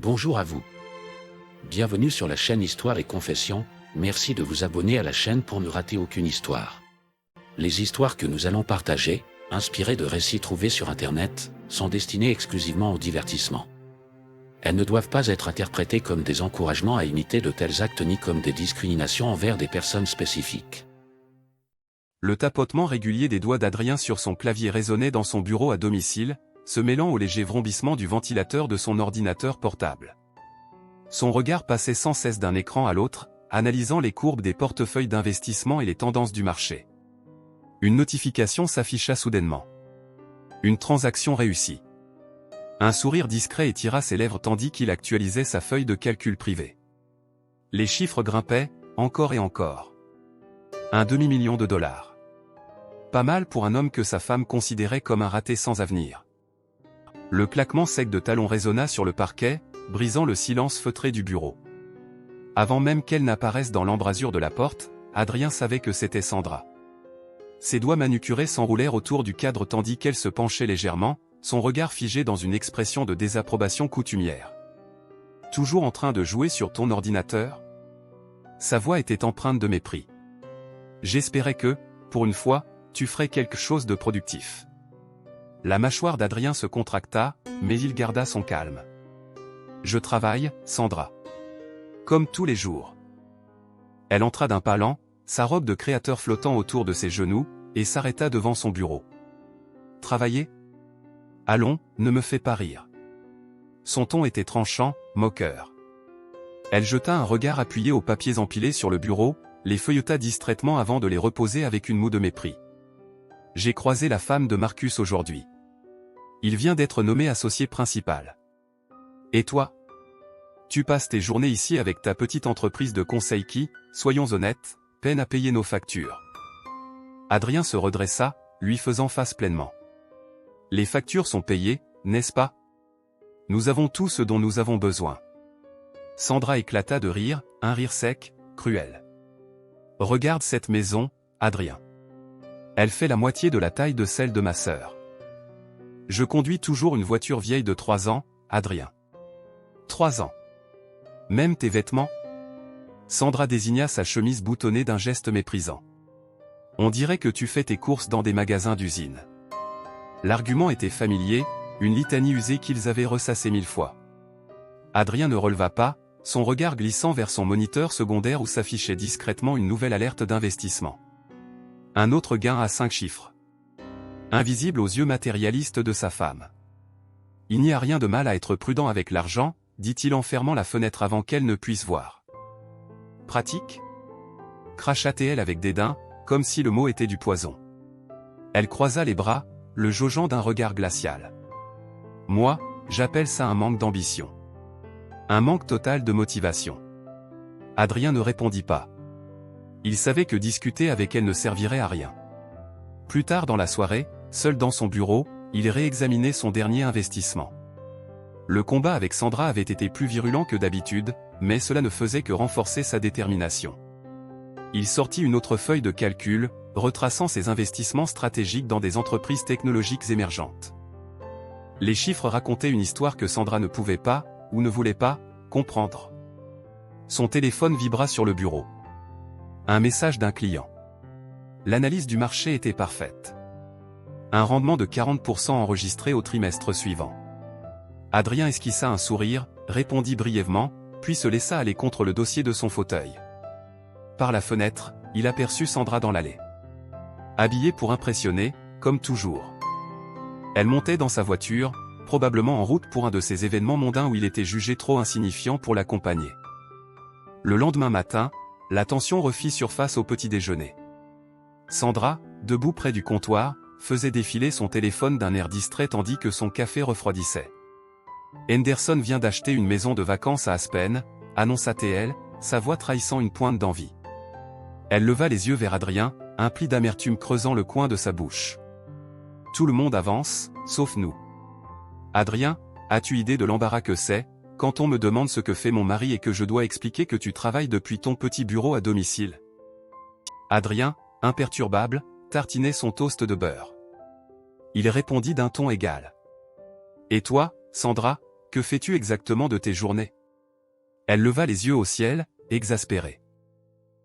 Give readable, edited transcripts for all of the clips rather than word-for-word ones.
Bonjour à vous. Bienvenue sur la chaîne Histoire et Confession, merci de vous abonner à la chaîne pour ne rater aucune histoire. Les histoires que nous allons partager, inspirées de récits trouvés sur Internet, sont destinées exclusivement au divertissement. Elles ne doivent pas être interprétées comme des encouragements à imiter de tels actes ni comme des discriminations envers des personnes spécifiques. Le tapotement régulier des doigts d'Adrien sur son clavier résonnait dans son bureau à domicile, se mêlant au léger vrombissement du ventilateur de son ordinateur portable. Son regard passait sans cesse d'un écran à l'autre, analysant les courbes des portefeuilles d'investissement et les tendances du marché. Une notification s'afficha soudainement. Une transaction réussie. Un sourire discret étira ses lèvres tandis qu'il actualisait sa feuille de calcul privée. Les chiffres grimpaient, encore et encore. Un demi-million de dollars. Pas mal pour un homme que sa femme considérait comme un raté sans avenir. Le claquement sec de talons résonna sur le parquet, brisant le silence feutré du bureau. Avant même qu'elle n'apparaisse dans l'embrasure de la porte, Adrien savait que c'était Sandra. Ses doigts manucurés s'enroulèrent autour du cadre tandis qu'elle se penchait légèrement, son regard figé dans une expression de désapprobation coutumière. « Toujours en train de jouer sur ton ordinateur ?» Sa voix était empreinte de mépris. « J'espérais que, pour une fois, tu ferais quelque chose de productif. » La mâchoire d'Adrien se contracta, mais il garda son calme. « Je travaille, Sandra. Comme tous les jours. » Elle entra d'un pas lent, sa robe de créateur flottant autour de ses genoux, et s'arrêta devant son bureau. « Travailler ? Allons, ne me fais pas rire. » Son ton était tranchant, moqueur. Elle jeta un regard appuyé aux papiers empilés sur le bureau, les feuilleta distraitement avant de les reposer avec une moue de mépris. « J'ai croisé la femme de Marcus aujourd'hui. Il vient d'être nommé associé principal. Et toi ? Tu passes tes journées ici avec ta petite entreprise de conseil qui, soyons honnêtes, peine à payer nos factures. » Adrien se redressa, lui faisant face pleinement. « Les factures sont payées, n'est-ce pas ? Nous avons tout ce dont nous avons besoin. » Sandra éclata de rire, un rire sec, cruel. « Regarde cette maison, Adrien. Elle fait la moitié de la taille de celle de ma sœur. Je conduis toujours une voiture vieille de 3 ans, Adrien. 3 ans. Même tes vêtements ? » Sandra désigna sa chemise boutonnée d'un geste méprisant. « On dirait que tu fais tes courses dans des magasins d'usine. » L'argument était familier, une litanie usée qu'ils avaient ressassée 1000 fois. Adrien ne releva pas, son regard glissant vers son moniteur secondaire où s'affichait discrètement une nouvelle alerte d'investissement. Un autre gain à 5 chiffres. Invisible aux yeux matérialistes de sa femme. « Il n'y a rien de mal à être prudent avec l'argent, » dit-il en fermant la fenêtre avant qu'elle ne puisse voir. « Pratique ?» cracha-t-elle avec dédain, comme si le mot était du poison. Elle croisa les bras, le jaugeant d'un regard glacial. « Moi, j'appelle ça un manque d'ambition. Un manque total de motivation. » Adrien ne répondit pas. Il savait que discuter avec elle ne servirait à rien. Plus tard dans la soirée, seul dans son bureau, il réexaminait son dernier investissement. Le combat avec Sandra avait été plus virulent que d'habitude, mais cela ne faisait que renforcer sa détermination. Il sortit une autre feuille de calcul, retraçant ses investissements stratégiques dans des entreprises technologiques émergentes. Les chiffres racontaient une histoire que Sandra ne pouvait pas, ou ne voulait pas, comprendre. Son téléphone vibra sur le bureau. Un message d'un client. L'analyse du marché était parfaite. Un rendement de 40% enregistré au trimestre suivant. Adrien esquissa un sourire, répondit brièvement, puis se laissa aller contre le dossier de son fauteuil. Par la fenêtre, il aperçut Sandra dans l'allée. Habillée pour impressionner, comme toujours. Elle montait dans sa voiture, probablement en route pour un de ces événements mondains où il était jugé trop insignifiant pour l'accompagner. Le lendemain matin, la tension refit surface au petit déjeuner. Sandra, debout près du comptoir, faisait défiler son téléphone d'un air distrait tandis que son café refroidissait. « Henderson vient d'acheter une maison de vacances à Aspen », annonça-t-elle, sa voix trahissant une pointe d'envie. Elle leva les yeux vers Adrien, un pli d'amertume creusant le coin de sa bouche. « Tout le monde avance, sauf nous. Adrien, as-tu idée de l'embarras que c'est, quand on me demande ce que fait mon mari et que je dois expliquer que tu travailles depuis ton petit bureau à domicile ?» Adrien, imperturbable, tartinait son toast de beurre. Il répondit d'un ton égal. « Et toi, Sandra, Que fais-tu exactement de tes journées? Elle leva les yeux au ciel, exaspérée.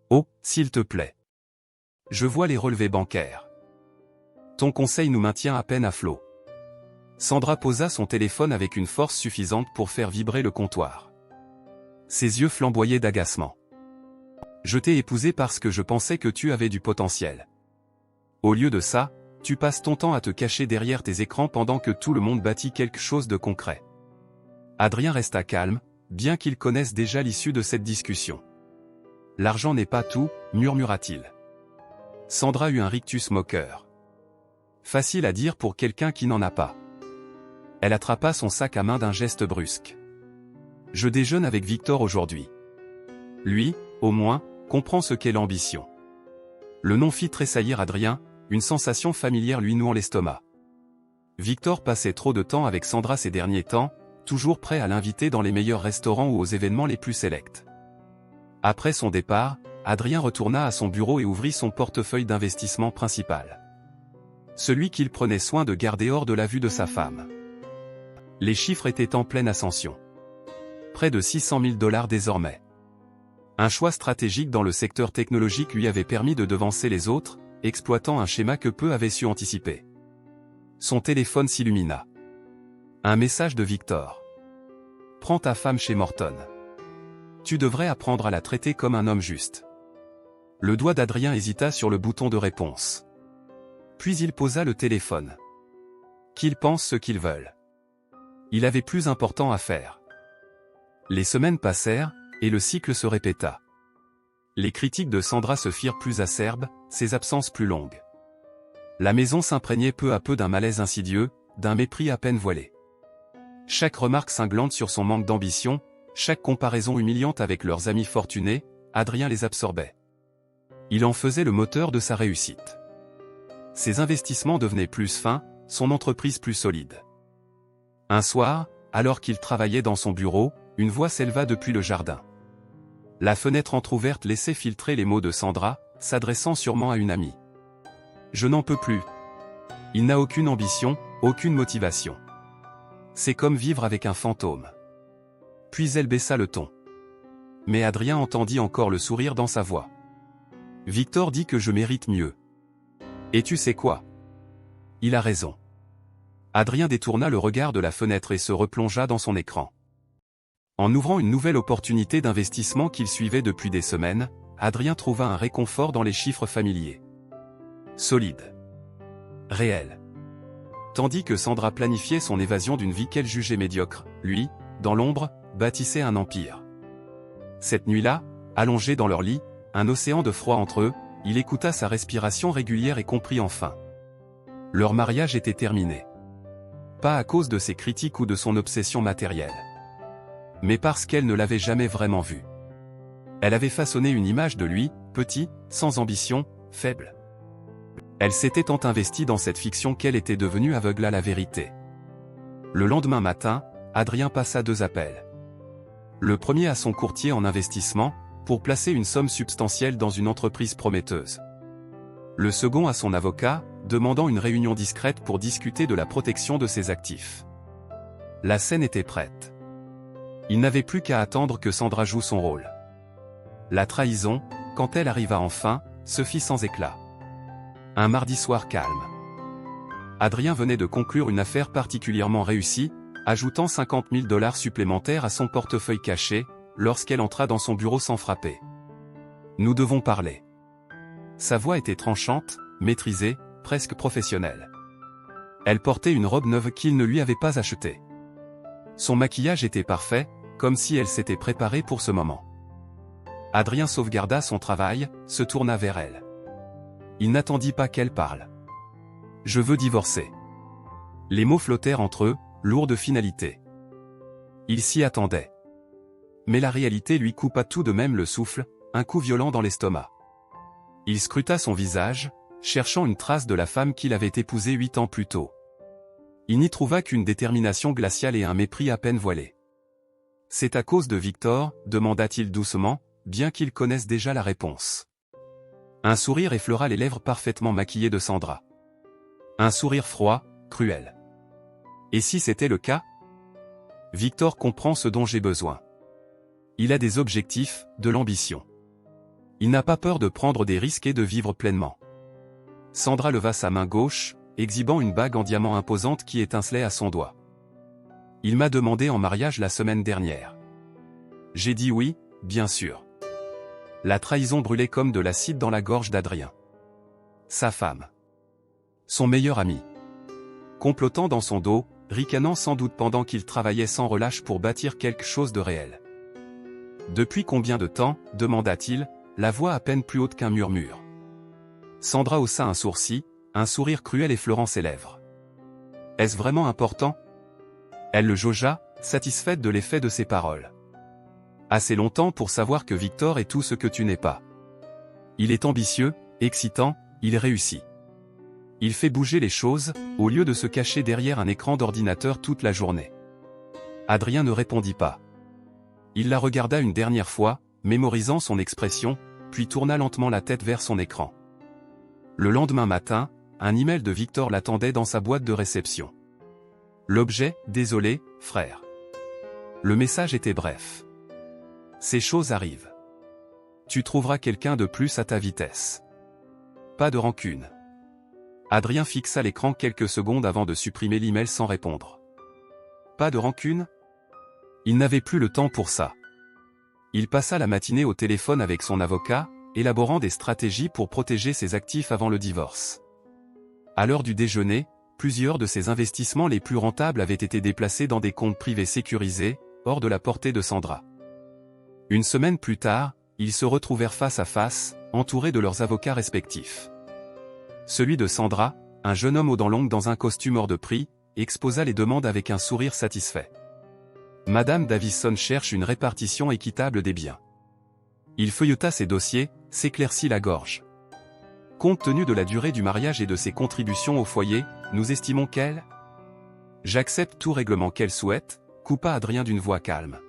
Oh, s'il te plaît. Je vois les relevés bancaires. Ton conseil nous maintient à peine à flot. Sandra posa son téléphone avec une force suffisante pour faire vibrer le comptoir. Ses yeux flamboyaient d'agacement. Je t'ai épousé parce que je pensais que tu avais du potentiel. Au lieu de ça, tu passes ton temps à te cacher derrière tes écrans pendant que tout le monde bâtit quelque chose de concret. Adrien resta calme, bien qu'il connaisse déjà l'issue de cette discussion. L'argent n'est pas tout, murmura-t-il. Sandra eut un rictus moqueur. Facile à dire pour quelqu'un qui n'en a pas. Elle attrapa son sac à main d'un geste brusque. Je déjeune avec Victor aujourd'hui. Lui, au moins, comprend ce qu'est l'ambition. Le nom fit tressaillir Adrien, une sensation familière lui nouant l'estomac. Victor passait trop de temps avec Sandra ces derniers temps, toujours prêt à l'inviter dans les meilleurs restaurants ou aux événements les plus sélects. Après son départ, Adrien retourna à son bureau et ouvrit son portefeuille d'investissement principal. Celui qu'il prenait soin de garder hors de la vue de sa femme. Les chiffres étaient en pleine ascension. Près de 600 000 $ désormais. Un choix stratégique dans le secteur technologique lui avait permis de devancer les autres, exploitant un schéma que peu avaient su anticiper. Son téléphone s'illumina. Un message de Victor. Prends ta femme chez Morton. Tu devrais apprendre à la traiter comme un homme juste. Le doigt d'Adrien hésita sur le bouton de réponse. Puis il posa le téléphone. Qu'ils pensent ce qu'ils veulent. Il avait plus important à faire. Les semaines passèrent, et le cycle se répéta. Les critiques de Sandra se firent plus acerbes, ses absences plus longues. La maison s'imprégnait peu à peu d'un malaise insidieux, d'un mépris à peine voilé. Chaque remarque cinglante sur son manque d'ambition, chaque comparaison humiliante avec leurs amis fortunés, Adrien les absorbait. Il en faisait le moteur de sa réussite. Ses investissements devenaient plus fins, son entreprise plus solide. Un soir, alors qu'il travaillait dans son bureau, une voix s'éleva depuis le jardin. La fenêtre entr'ouverte laissait filtrer les mots de Sandra, s'adressant sûrement à une amie. Je n'en peux plus. Il n'a aucune ambition, aucune motivation. C'est comme vivre avec un fantôme. Puis elle baissa le ton. Mais Adrien entendit encore le sourire dans sa voix. Victor dit que je mérite mieux. Et tu sais quoi? Il a raison. Adrien détourna le regard de la fenêtre et se replongea dans son écran. En ouvrant une nouvelle opportunité d'investissement qu'il suivait depuis des semaines, Adrien trouva un réconfort dans les chiffres familiers. Solide. Réel. Tandis que Sandra planifiait son évasion d'une vie qu'elle jugeait médiocre, lui, dans l'ombre, bâtissait un empire. Cette nuit-là, allongés dans leur lit, un océan de froid entre eux, il écouta sa respiration régulière et comprit enfin. Leur mariage était terminé. Pas à cause de ses critiques ou de son obsession matérielle. Mais parce qu'elle ne l'avait jamais vraiment vu. Elle avait façonné une image de lui, petit, sans ambition, faible. Elle s'était tant investie dans cette fiction qu'elle était devenue aveugle à la vérité. Le lendemain matin, Adrien passa 2 appels. Le premier à son courtier en investissement, pour placer une somme substantielle dans une entreprise prometteuse. Le second à son avocat, demandant une réunion discrète pour discuter de la protection de ses actifs. La scène était prête. Il n'avait plus qu'à attendre que Sandra joue son rôle. La trahison, quand elle arriva enfin, se fit sans éclat. Un mardi soir calme. Adrien venait de conclure une affaire particulièrement réussie, ajoutant 50 000 $ supplémentaires à son portefeuille caché, lorsqu'elle entra dans son bureau sans frapper. Nous devons parler. Sa voix était tranchante, maîtrisée, presque professionnelle. Elle portait une robe neuve qu'il ne lui avait pas achetée. Son maquillage était parfait, comme si elle s'était préparée pour ce moment. Adrien sauvegarda son travail, se tourna vers elle. Il n'attendit pas qu'elle parle. Je veux divorcer. Les mots flottèrent entre eux, lourds de finalité. Il s'y attendait. Mais la réalité lui coupa tout de même le souffle, un coup violent dans l'estomac. Il scruta son visage, cherchant une trace de la femme qu'il avait épousée 8 ans plus tôt. Il n'y trouva qu'une détermination glaciale et un mépris à peine voilé. C'est à cause de Victor, demanda-t-il doucement, bien qu'il connaisse déjà la réponse. Un sourire effleura les lèvres parfaitement maquillées de Sandra. Un sourire froid, cruel. Et si c'était le cas? Victor comprend ce dont j'ai besoin. Il a des objectifs, de l'ambition. Il n'a pas peur de prendre des risques et de vivre pleinement. Sandra leva sa main gauche, exhibant une bague en diamant imposante qui étincelait à son doigt. Il m'a demandé en mariage la semaine dernière. J'ai dit oui, bien sûr. La trahison brûlait comme de l'acide dans la gorge d'Adrien. Sa femme. Son meilleur ami. Complotant dans son dos, ricanant sans doute pendant qu'il travaillait sans relâche pour bâtir quelque chose de réel. Depuis combien de temps, demanda-t-il, la voix à peine plus haute qu'un murmure. Sandra haussa un sourcil, un sourire cruel effleurant ses lèvres. Est-ce vraiment important? Elle le jaugea, satisfaite de l'effet de ses paroles. Assez longtemps pour savoir que Victor est tout ce que tu n'es pas. Il est ambitieux, excitant, il réussit. Il fait bouger les choses, au lieu de se cacher derrière un écran d'ordinateur toute la journée. Adrien ne répondit pas. Il la regarda une dernière fois, mémorisant son expression, puis tourna lentement la tête vers son écran. Le lendemain matin, un email de Victor l'attendait dans sa boîte de réception. L'objet, désolé, frère. Le message était bref. Ces choses arrivent. Tu trouveras quelqu'un de plus à ta vitesse. Pas de rancune. Adrien fixa l'écran quelques secondes avant de supprimer l'email sans répondre. Pas de rancune? Il n'avait plus le temps pour ça. Il passa la matinée au téléphone avec son avocat, élaborant des stratégies pour protéger ses actifs avant le divorce. À l'heure du déjeuner, plusieurs de ses investissements les plus rentables avaient été déplacés dans des comptes privés sécurisés, hors de la portée de Sandra. Une semaine plus tard, ils se retrouvèrent face à face, entourés de leurs avocats respectifs. Celui de Sandra, un jeune homme aux dents longues dans un costume hors de prix, exposa les demandes avec un sourire satisfait. Madame Davison cherche une répartition équitable des biens. Il feuilleta ses dossiers, s'éclaircit la gorge. Compte tenu de la durée du mariage et de ses contributions au foyer, nous estimons qu'elle... J'accepte tout règlement qu'elle souhaite, coupa Adrien d'une voix calme.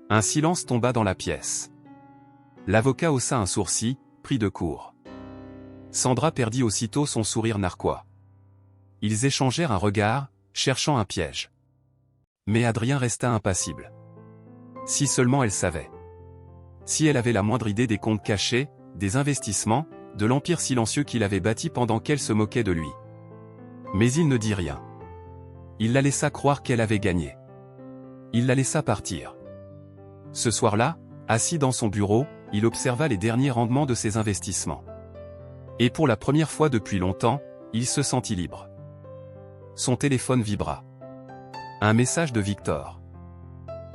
Un silence tomba dans la pièce. L'avocat haussa un sourcil, pris de court. Sandra perdit aussitôt son sourire narquois. Ils échangèrent un regard, cherchant un piège. Mais Adrien resta impassible. Si seulement elle savait. Si elle avait la moindre idée des comptes cachés, des investissements, de l'empire silencieux qu'il avait bâti pendant qu'elle se moquait de lui. Mais il ne dit rien. Il la laissa croire qu'elle avait gagné. Il la laissa partir. Ce soir-là, assis dans son bureau, il observa les derniers rendements de ses investissements. Et pour la première fois depuis longtemps, il se sentit libre. Son téléphone vibra. Un message de Victor.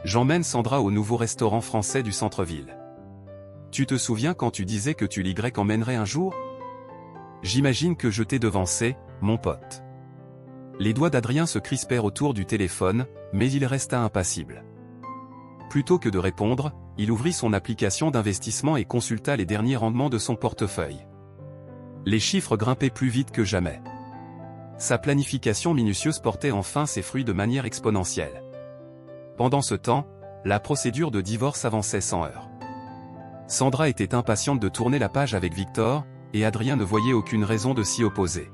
J'emmène Sandra au nouveau restaurant français du centre-ville. Tu te souviens quand tu disais que tu l'Y emmènerais un jour? J'imagine que je t'ai devancé, mon pote. Les doigts d'Adrien se crispèrent autour du téléphone, mais il resta impassible. Plutôt que de répondre, il ouvrit son application d'investissement et consulta les derniers rendements de son portefeuille. Les chiffres grimpaient plus vite que jamais. Sa planification minutieuse portait enfin ses fruits de manière exponentielle. Pendant ce temps, la procédure de divorce avançait sans heurts. Sandra était impatiente de tourner la page avec Victor, et Adrien ne voyait aucune raison de s'y opposer.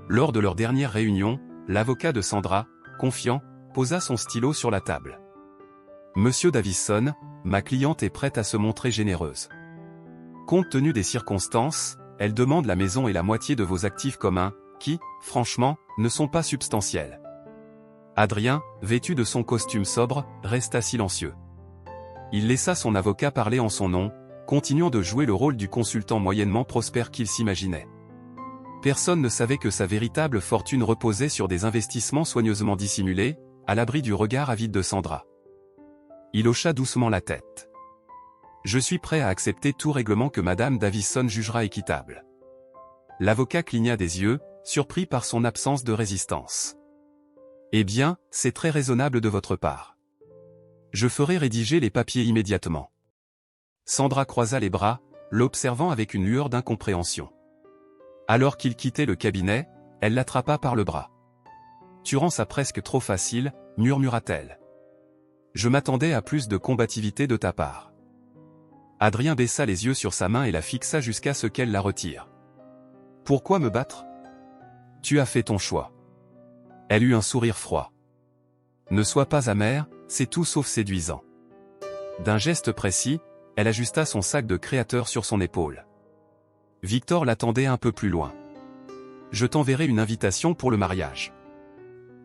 Lors de leur dernière réunion, l'avocat de Sandra, confiant, posa son stylo sur la table. « Monsieur Davison, ma cliente est prête à se montrer généreuse. Compte tenu des circonstances, elle demande la maison et la moitié de vos actifs communs, qui, franchement, ne sont pas substantiels. » Adrien, vêtu de son costume sobre, resta silencieux. Il laissa son avocat parler en son nom, continuant de jouer le rôle du consultant moyennement prospère qu'il s'imaginait. Personne ne savait que sa véritable fortune reposait sur des investissements soigneusement dissimulés, à l'abri du regard avide de Sandra. Il hocha doucement la tête. « Je suis prêt à accepter tout règlement que Madame Davison jugera équitable. » L'avocat cligna des yeux, surpris par son absence de résistance. « Eh bien, c'est très raisonnable de votre part. Je ferai rédiger les papiers immédiatement. » Sandra croisa les bras, l'observant avec une lueur d'incompréhension. Alors qu'il quittait le cabinet, elle l'attrapa par le bras. « Tu rends ça presque trop facile, » murmura-t-elle. « Je m'attendais à plus de combativité de ta part. » Adrien baissa les yeux sur sa main et la fixa jusqu'à ce qu'elle la retire. « Pourquoi me battre? Tu as fait ton choix. » Elle eut un sourire froid. « Ne sois pas amère, c'est tout sauf séduisant. D'un geste précis, elle ajusta son sac de créateur sur son épaule. Victor l'attendait un peu plus loin. Je t'enverrai une invitation pour le mariage.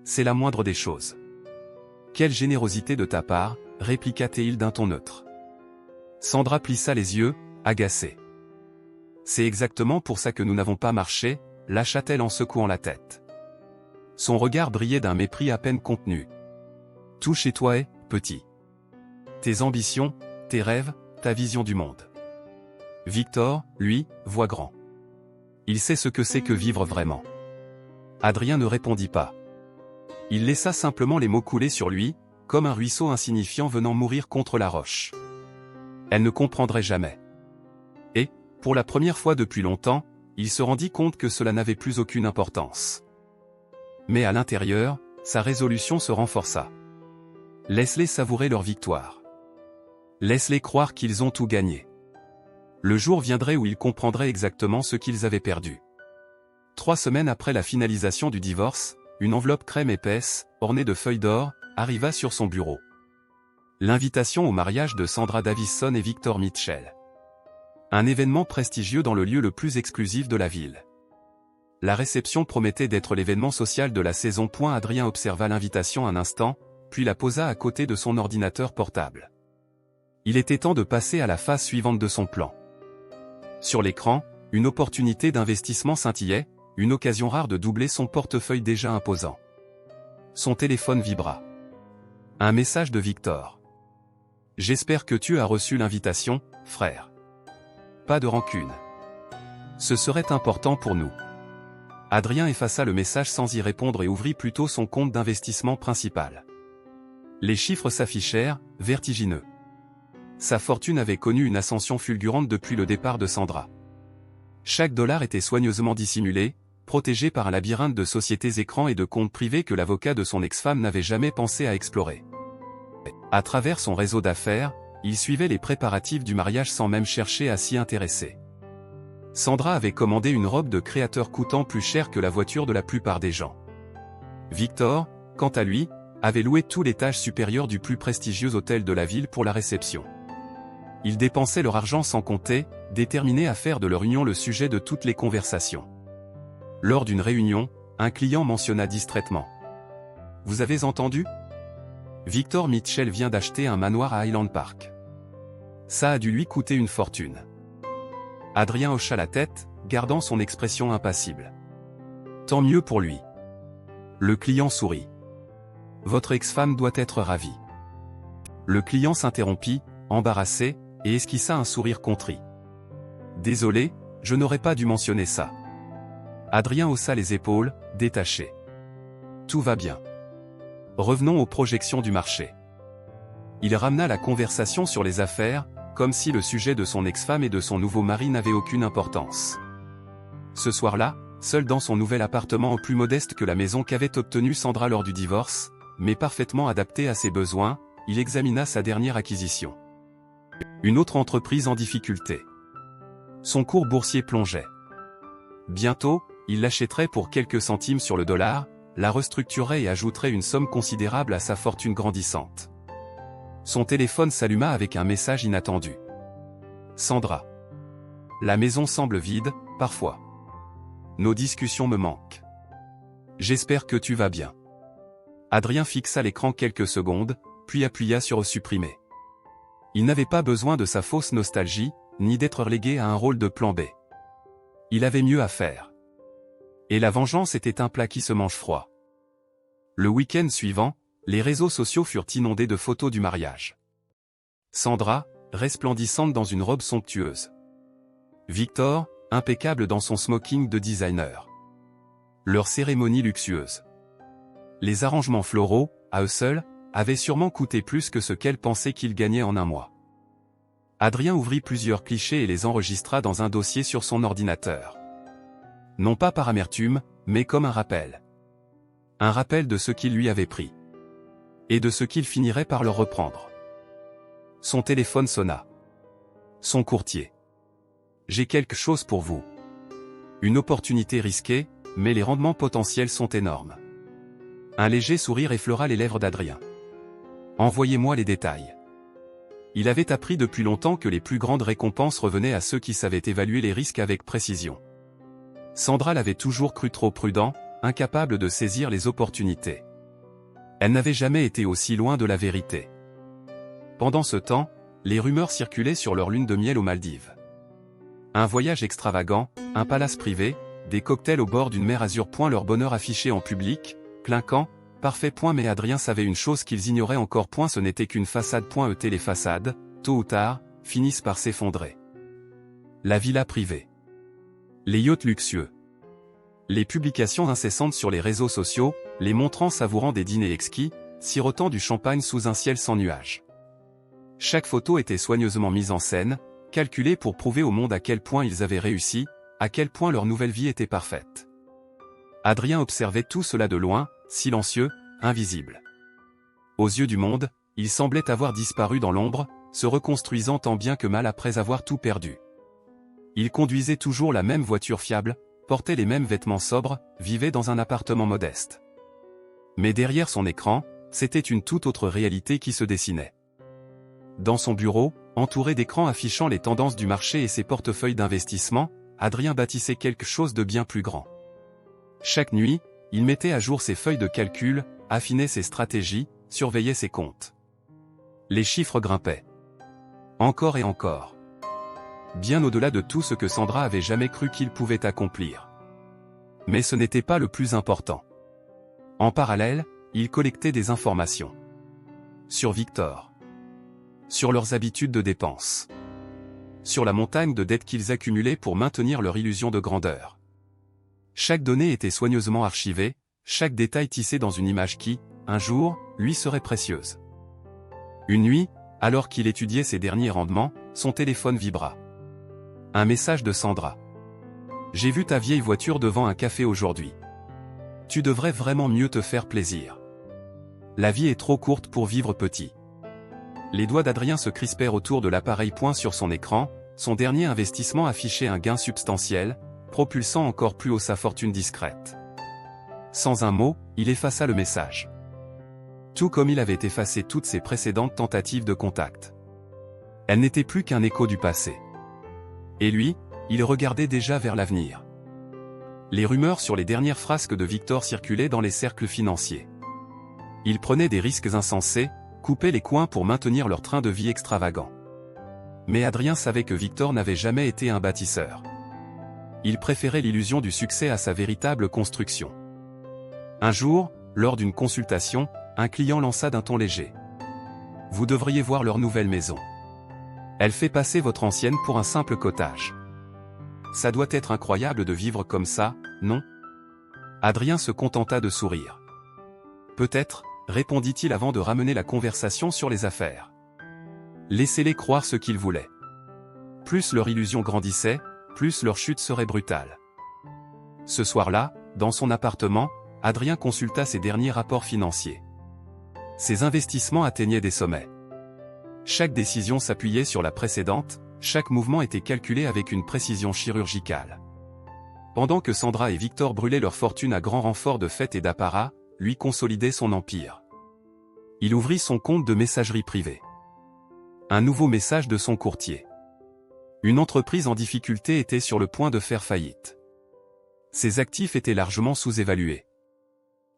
C'est la moindre des choses. Quelle générosité de ta part, répliqua Théil d'un ton neutre. Sandra plissa les yeux, agacée. C'est exactement pour ça que nous n'avons pas marché, lâcha-t-elle en secouant la tête. Son regard brillait d'un mépris à peine contenu. Tout chez toi est, petit. Tes ambitions, tes rêves, ta vision du monde. Victor, lui, voit grand. Il sait ce que c'est que vivre vraiment. Adrien ne répondit pas. Il laissa simplement les mots couler sur lui, comme un ruisseau insignifiant venant mourir contre la roche. Elle ne comprendrait jamais. Et, pour la première fois depuis longtemps, il se rendit compte que cela n'avait plus aucune importance. Mais à l'intérieur, sa résolution se renforça. Laisse-les savourer leur victoire. Laisse-les croire qu'ils ont tout gagné. Le jour viendrait où ils comprendraient exactement ce qu'ils avaient perdu. 3 semaines après la finalisation du divorce, une enveloppe crème épaisse, ornée de feuilles d'or, arriva sur son bureau. L'invitation au mariage de Sandra Davison et Victor Mitchell. Un événement prestigieux dans le lieu le plus exclusif de la ville. La réception promettait d'être l'événement social de la saison. Adrien observa l'invitation un instant, puis la posa à côté de son ordinateur portable. Il était temps de passer à la phase suivante de son plan. Sur l'écran, une opportunité d'investissement scintillait, une occasion rare de doubler son portefeuille déjà imposant. Son téléphone vibra. Un message de Victor. « J'espère que tu as reçu l'invitation, frère. Pas de rancune. Ce serait important pour nous. » Adrien effaça le message sans y répondre et ouvrit plutôt son compte d'investissement principal. Les chiffres s'affichèrent, vertigineux. Sa fortune avait connu une ascension fulgurante depuis le départ de Sandra. Chaque dollar était soigneusement dissimulé, protégé par un labyrinthe de sociétés écrans et de comptes privés que l'avocat de son ex-femme n'avait jamais pensé à explorer. À travers son réseau d'affaires, il suivait les préparatifs du mariage sans même chercher à s'y intéresser. Sandra avait commandé une robe de créateur coûtant plus cher que la voiture de la plupart des gens. Victor, quant à lui, avait loué tout l'étage supérieur du plus prestigieux hôtel de la ville pour la réception. Ils dépensaient leur argent sans compter, déterminés à faire de leur union le sujet de toutes les conversations. Lors d'une réunion, un client mentionna distraitement. « Vous avez entendu ? Victor Mitchell vient d'acheter un manoir à Highland Park. Ça a dû lui coûter une fortune. » Adrien hocha la tête, gardant son expression impassible. « Tant mieux pour lui. » Le client sourit. « Votre ex-femme doit être ravie. » Le client s'interrompit, embarrassé, et esquissa un sourire contrit. « Désolé, je n'aurais pas dû mentionner ça. » Adrien haussa les épaules, détaché. « Tout va bien. Revenons aux projections du marché. » Il ramena la conversation sur les affaires, comme si le sujet de son ex-femme et de son nouveau mari n'avait aucune importance. Ce soir-là, seul dans son nouvel appartement plus modeste que la maison qu'avait obtenue Sandra lors du divorce, mais parfaitement adapté à ses besoins, il examina sa dernière acquisition. Une autre entreprise en difficulté. Son cours boursier plongeait. Bientôt, il l'achèterait pour quelques centimes sur le dollar, la restructurerait et ajouterait une somme considérable à sa fortune grandissante. Son téléphone s'alluma avec un message inattendu. Sandra. La maison semble vide, parfois. Nos discussions me manquent. J'espère que tu vas bien. Adrien fixa l'écran quelques secondes, puis appuya sur supprimer. Il n'avait pas besoin de sa fausse nostalgie, ni d'être relégué à un rôle de plan B. Il avait mieux à faire. Et la vengeance était un plat qui se mange froid. Le week-end suivant, les réseaux sociaux furent inondés de photos du mariage. Sandra, resplendissante dans une robe somptueuse. Victor, impeccable dans son smoking de designer. Leur cérémonie luxueuse. Les arrangements floraux, à eux seuls, avaient sûrement coûté plus que ce qu'elle pensait qu'ils gagnaient en un mois. Adrien ouvrit plusieurs clichés et les enregistra dans un dossier sur son ordinateur. Non pas par amertume, mais comme un rappel. Un rappel de ce qu'il lui avait pris. Et de ce qu'il finirait par leur reprendre. Son téléphone sonna. Son courtier. « J'ai quelque chose pour vous. Une opportunité risquée, mais les rendements potentiels sont énormes. Un léger sourire effleura les lèvres d'Adrien. Envoyez-moi les détails. Il avait appris depuis longtemps que les plus grandes récompenses revenaient à ceux qui savaient évaluer les risques avec précision. Sandra l'avait toujours cru trop prudent, incapable de saisir les opportunités. Elle n'avait jamais été aussi loin de la vérité. Pendant ce temps, les rumeurs circulaient sur leur lune de miel aux Maldives. Un voyage extravagant, un palace privé, des cocktails au bord d'une mer Azur. Leur bonheur affiché en public, clinquant, parfait. Mais Adrien savait une chose qu'ils ignoraient encore. Ce n'était qu'une façade. Les façades, tôt ou tard, finissent par s'effondrer. La villa privée. Les yachts luxueux. Les publications incessantes sur les réseaux sociaux, les montrant savourant des dîners exquis, sirotant du champagne sous un ciel sans nuages. Chaque photo était soigneusement mise en scène, calculée pour prouver au monde à quel point ils avaient réussi, à quel point leur nouvelle vie était parfaite. Adrien observait tout cela de loin, silencieux, invisible. Aux yeux du monde, il semblait avoir disparu dans l'ombre, se reconstruisant tant bien que mal après avoir tout perdu. Il conduisait toujours la même voiture fiable, portait les mêmes vêtements sobres, vivait dans un appartement modeste. Mais derrière son écran, c'était une toute autre réalité qui se dessinait. Dans son bureau, entouré d'écrans affichant les tendances du marché et ses portefeuilles d'investissement, Adrien bâtissait quelque chose de bien plus grand. Chaque nuit, il mettait à jour ses feuilles de calcul, affinait ses stratégies, surveillait ses comptes. Les chiffres grimpaient. Encore et encore. Bien au-delà de tout ce que Sandra avait jamais cru qu'il pouvait accomplir. Mais ce n'était pas le plus important. En parallèle, il collectait des informations. Sur Victor. Sur leurs habitudes de dépenses. Sur la montagne de dettes qu'ils accumulaient pour maintenir leur illusion de grandeur. Chaque donnée était soigneusement archivée, chaque détail tissé dans une image qui, un jour, lui serait précieuse. Une nuit, alors qu'il étudiait ses derniers rendements, son téléphone vibra. Un message de Sandra. « J'ai vu ta vieille voiture devant un café aujourd'hui. Tu devrais vraiment mieux te faire plaisir. La vie est trop courte pour vivre petit. » Les doigts d'Adrien se crispèrent autour de l'appareil. Sur son écran, son dernier investissement affichait un gain substantiel, propulsant encore plus haut sa fortune discrète. Sans un mot, il effaça le message. Tout comme il avait effacé toutes ses précédentes tentatives de contact. Elle n'était plus qu'un écho du passé. Et lui, il regardait déjà vers l'avenir. Les rumeurs sur les dernières frasques de Victor circulaient dans les cercles financiers. Ils prenaient des risques insensés, coupaient les coins pour maintenir leur train de vie extravagant. Mais Adrien savait que Victor n'avait jamais été un bâtisseur. Il préférait l'illusion du succès à sa véritable construction. Un jour, lors d'une consultation, un client lança d'un ton léger. « Vous devriez voir leur nouvelle maison. Elle fait passer votre ancienne pour un simple cottage. Ça doit être incroyable de vivre comme ça, non ?» Adrien se contenta de sourire. « Peut-être », répondit-il avant de ramener la conversation sur les affaires. Laissez-les croire ce qu'ils voulaient. Plus leur illusion grandissait, plus leur chute serait brutale. Ce soir-là, dans son appartement, Adrien consulta ses derniers rapports financiers. Ses investissements atteignaient des sommets. Chaque décision s'appuyait sur la précédente, chaque mouvement était calculé avec une précision chirurgicale. Pendant que Sandra et Victor brûlaient leur fortune à grand renfort de fêtes et d'apparat, lui consolidait son empire. Il ouvrit son compte de messagerie privée. Un nouveau message de son courtier. Une entreprise en difficulté était sur le point de faire faillite. Ses actifs étaient largement sous-évalués.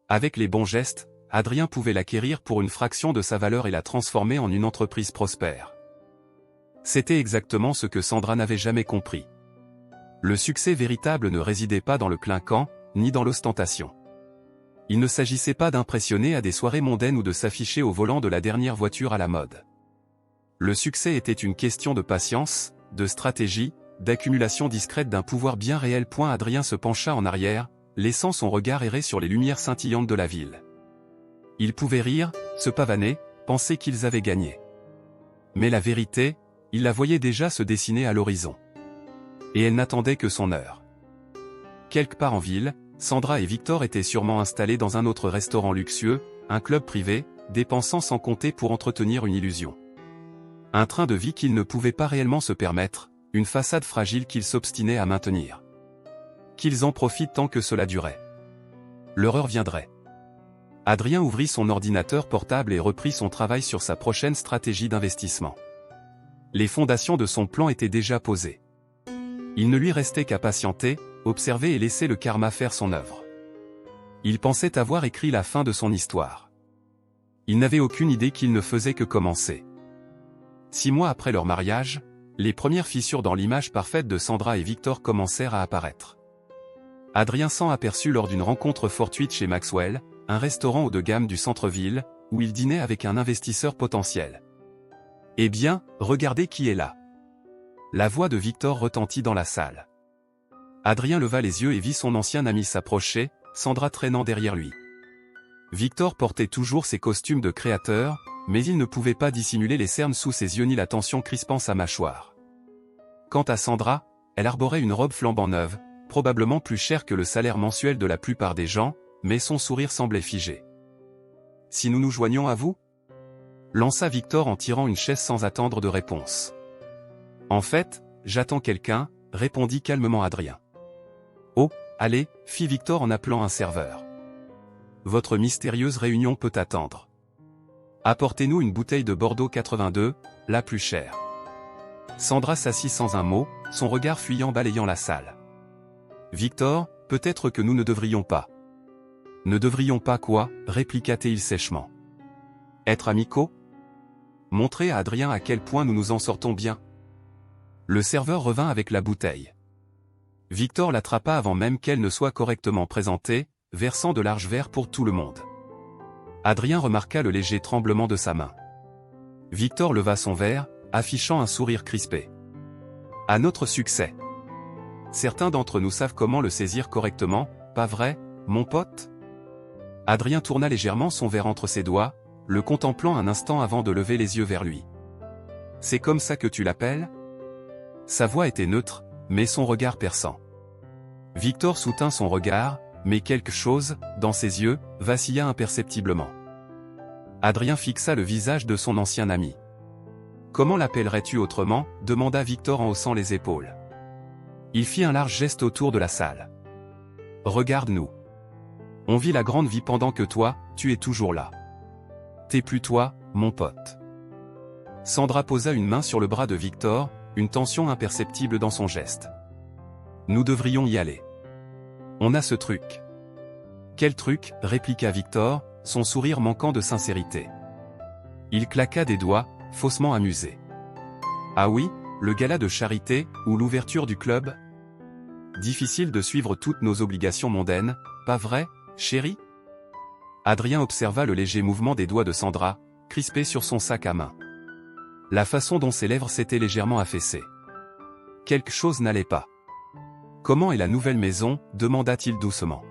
Avec les bons gestes, Adrien pouvait l'acquérir pour une fraction de sa valeur et la transformer en une entreprise prospère. C'était exactement ce que Sandra n'avait jamais compris. Le succès véritable ne résidait pas dans le clinquant, ni dans l'ostentation. Il ne s'agissait pas d'impressionner à des soirées mondaines ou de s'afficher au volant de la dernière voiture à la mode. Le succès était une question de patience, de stratégie, d'accumulation discrète d'un pouvoir bien réel. Adrien se pencha en arrière, laissant son regard errer sur les lumières scintillantes de la ville. Ils pouvaient rire, se pavaner, penser qu'ils avaient gagné. Mais la vérité, il la voyait déjà se dessiner à l'horizon. Et elle n'attendait que son heure. Quelque part en ville, Sandra et Victor étaient sûrement installés dans un autre restaurant luxueux, un club privé, dépensant sans compter pour entretenir une illusion. Un train de vie qu'ils ne pouvaient pas réellement se permettre, une façade fragile qu'ils s'obstinaient à maintenir. Qu'ils en profitent tant que cela durait. Leur heure viendrait. Adrien ouvrit son ordinateur portable et reprit son travail sur sa prochaine stratégie d'investissement. Les fondations de son plan étaient déjà posées. Il ne lui restait qu'à patienter, observer et laisser le karma faire son œuvre. Il pensait avoir écrit la fin de son histoire. Il n'avait aucune idée qu'il ne faisait que commencer. 6 mois après leur mariage, les premières fissures dans l'image parfaite de Sandra et Victor commencèrent à apparaître. Adrien s'en aperçut lors d'une rencontre fortuite chez Maxwell, un restaurant haut de gamme du centre-ville, où il dînait avec un investisseur potentiel. « Eh bien, regardez qui est là !» La voix de Victor retentit dans la salle. Adrien leva les yeux et vit son ancien ami s'approcher, Sandra traînant derrière lui. Victor portait toujours ses costumes de créateur, mais il ne pouvait pas dissimuler les cernes sous ses yeux ni la tension crispant sa mâchoire. Quant à Sandra, elle arborait une robe flambant neuve, probablement plus chère que le salaire mensuel de la plupart des gens, mais son sourire semblait figé. « Si nous nous joignions à vous ?» lança Victor en tirant une chaise sans attendre de réponse. « En fait, j'attends quelqu'un », répondit calmement Adrien. « Oh, allez », fit Victor en appelant un serveur. « Votre mystérieuse réunion peut attendre. Apportez-nous une bouteille de Bordeaux 82, la plus chère. » Sandra s'assit sans un mot, son regard fuyant balayant la salle. « Victor, peut-être que nous ne devrions pas. »« Ne devrions pas quoi ?» répliqua-t-il sèchement. « Être amicaux ? Montrer à Adrien à quel point nous nous en sortons bien. » Le serveur revint avec la bouteille. Victor l'attrapa avant même qu'elle ne soit correctement présentée, versant de larges verres pour tout le monde. Adrien remarqua le léger tremblement de sa main. Victor leva son verre, affichant un sourire crispé. « À notre succès. Certains d'entre nous savent comment le saisir correctement, pas vrai, mon pote ?» Adrien tourna légèrement son verre entre ses doigts, le contemplant un instant avant de lever les yeux vers lui. « C'est comme ça que tu l'appelles ?» Sa voix était neutre, mais son regard perçant. Victor soutint son regard, mais quelque chose, dans ses yeux, vacilla imperceptiblement. Adrien fixa le visage de son ancien ami. « Comment l'appellerais-tu autrement ?» demanda Victor en haussant les épaules. Il fit un large geste autour de la salle. « Regarde-nous. On vit la grande vie pendant que toi, tu es toujours là. T'es plus toi, mon pote. » Sandra posa une main sur le bras de Victor, une tension imperceptible dans son geste. « Nous devrions y aller. On a ce truc. » « Quel truc ?» répliqua Victor, son sourire manquant de sincérité. Il claqua des doigts, faussement amusé. « Ah oui, le gala de charité, ou l'ouverture du club ? Difficile de suivre toutes nos obligations mondaines, pas vrai, chérie ?» Adrien observa le léger mouvement des doigts de Sandra, crispés sur son sac à main. La façon dont ses lèvres s'étaient légèrement affaissées. Quelque chose n'allait pas. « Comment est la nouvelle maison ?» demanda-t-il doucement.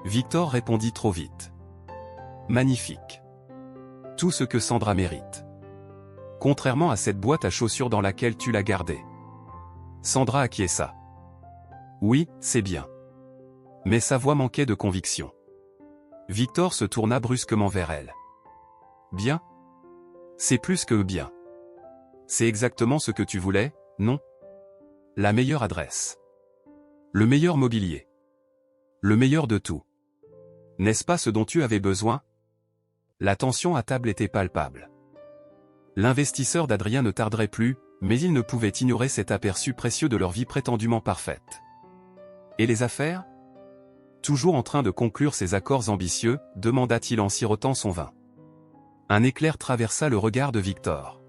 Victor répondit trop vite. « Magnifique. Tout ce que Sandra mérite. Contrairement à cette boîte à chaussures dans laquelle tu l'as gardée. » Sandra acquiesça. « Oui, c'est bien. » Mais sa voix manquait de conviction. Victor se tourna brusquement vers elle. « Bien ? C'est plus que bien. C'est exactement ce que tu voulais, non ? La meilleure adresse. Le meilleur mobilier. Le meilleur de tout. N'est-ce pas ce dont tu avais besoin ? » La tension à table était palpable. L'investisseur d'Adrien ne tarderait plus, mais il ne pouvait ignorer cet aperçu précieux de leur vie prétendument parfaite. Et les affaires ? Toujours en train de conclure ses accords ambitieux, demanda-t-il en sirotant son vin. Un éclair traversa le regard de Victor.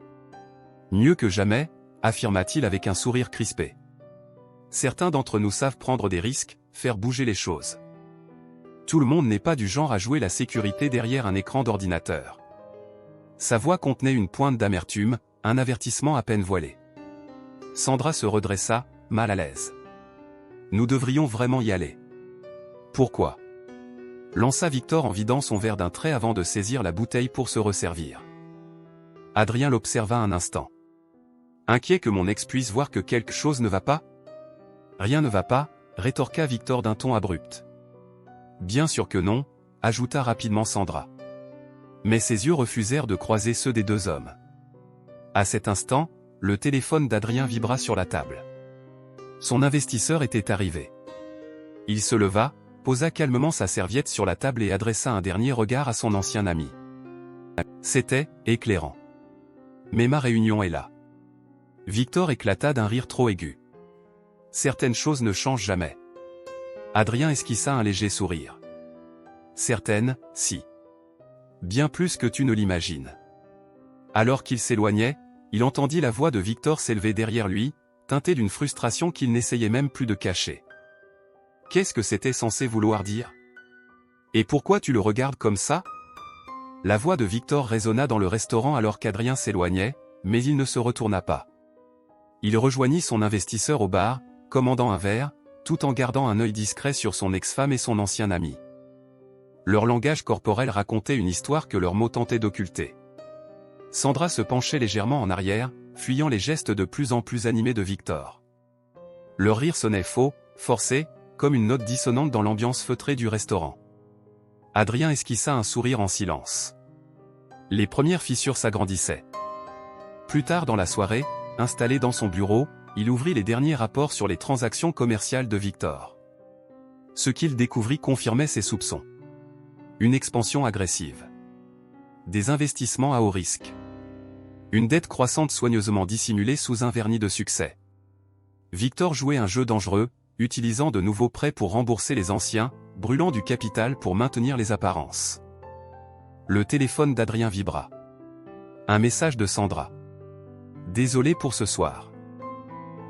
Mieux que jamais, affirma-t-il avec un sourire crispé. Certains d'entre nous savent prendre des risques, faire bouger les choses. Tout le monde n'est pas du genre à jouer la sécurité derrière un écran d'ordinateur. Sa voix contenait une pointe d'amertume, un avertissement à peine voilé. Sandra se redressa, mal à l'aise. Nous devrions vraiment y aller. Pourquoi ? Lança Victor en vidant son verre d'un trait avant de saisir la bouteille pour se resservir. Adrien l'observa un instant. Inquiet que mon ex puisse voir que quelque chose ne va pas ? Rien ne va pas, rétorqua Victor d'un ton abrupt. Bien sûr que non, ajouta rapidement Sandra. Mais ses yeux refusèrent de croiser ceux des deux hommes. À cet instant, le téléphone d'Adrien vibra sur la table. Son investisseur était arrivé. Il se leva, posa calmement sa serviette sur la table et adressa un dernier regard à son ancien ami. C'était éclairant. Mais ma réunion est là. Victor éclata d'un rire trop aigu. Certaines choses ne changent jamais. Adrien esquissa un léger sourire. Certaines, si. Bien plus que tu ne l'imagines. Alors qu'il s'éloignait, il entendit la voix de Victor s'élever derrière lui, teintée d'une frustration qu'il n'essayait même plus de cacher. Qu'est-ce que c'était censé vouloir dire? Et pourquoi tu le regardes comme ça? La voix de Victor résonna dans le restaurant alors qu'Adrien s'éloignait, mais il ne se retourna pas. Il rejoignit son investisseur au bar, commandant un verre, tout en gardant un œil discret sur son ex-femme et son ancien ami. Leur langage corporel racontait une histoire que leurs mots tentaient d'occulter. Sandra se penchait légèrement en arrière, fuyant les gestes de plus en plus animés de Victor. Leur rire sonnait faux, forcé, comme une note dissonante dans l'ambiance feutrée du restaurant. Adrien esquissa un sourire en silence. Les premières fissures s'agrandissaient. Plus tard dans la soirée, installé dans son bureau, il ouvrit les derniers rapports sur les transactions commerciales de Victor. Ce qu'il découvrit confirmait ses soupçons. Une expansion agressive. Des investissements à haut risque. Une dette croissante soigneusement dissimulée sous un vernis de succès. Victor jouait un jeu dangereux, utilisant de nouveaux prêts pour rembourser les anciens, brûlant du capital pour maintenir les apparences. Le téléphone d'Adrien vibra. Un message de Sandra. Désolé pour ce soir.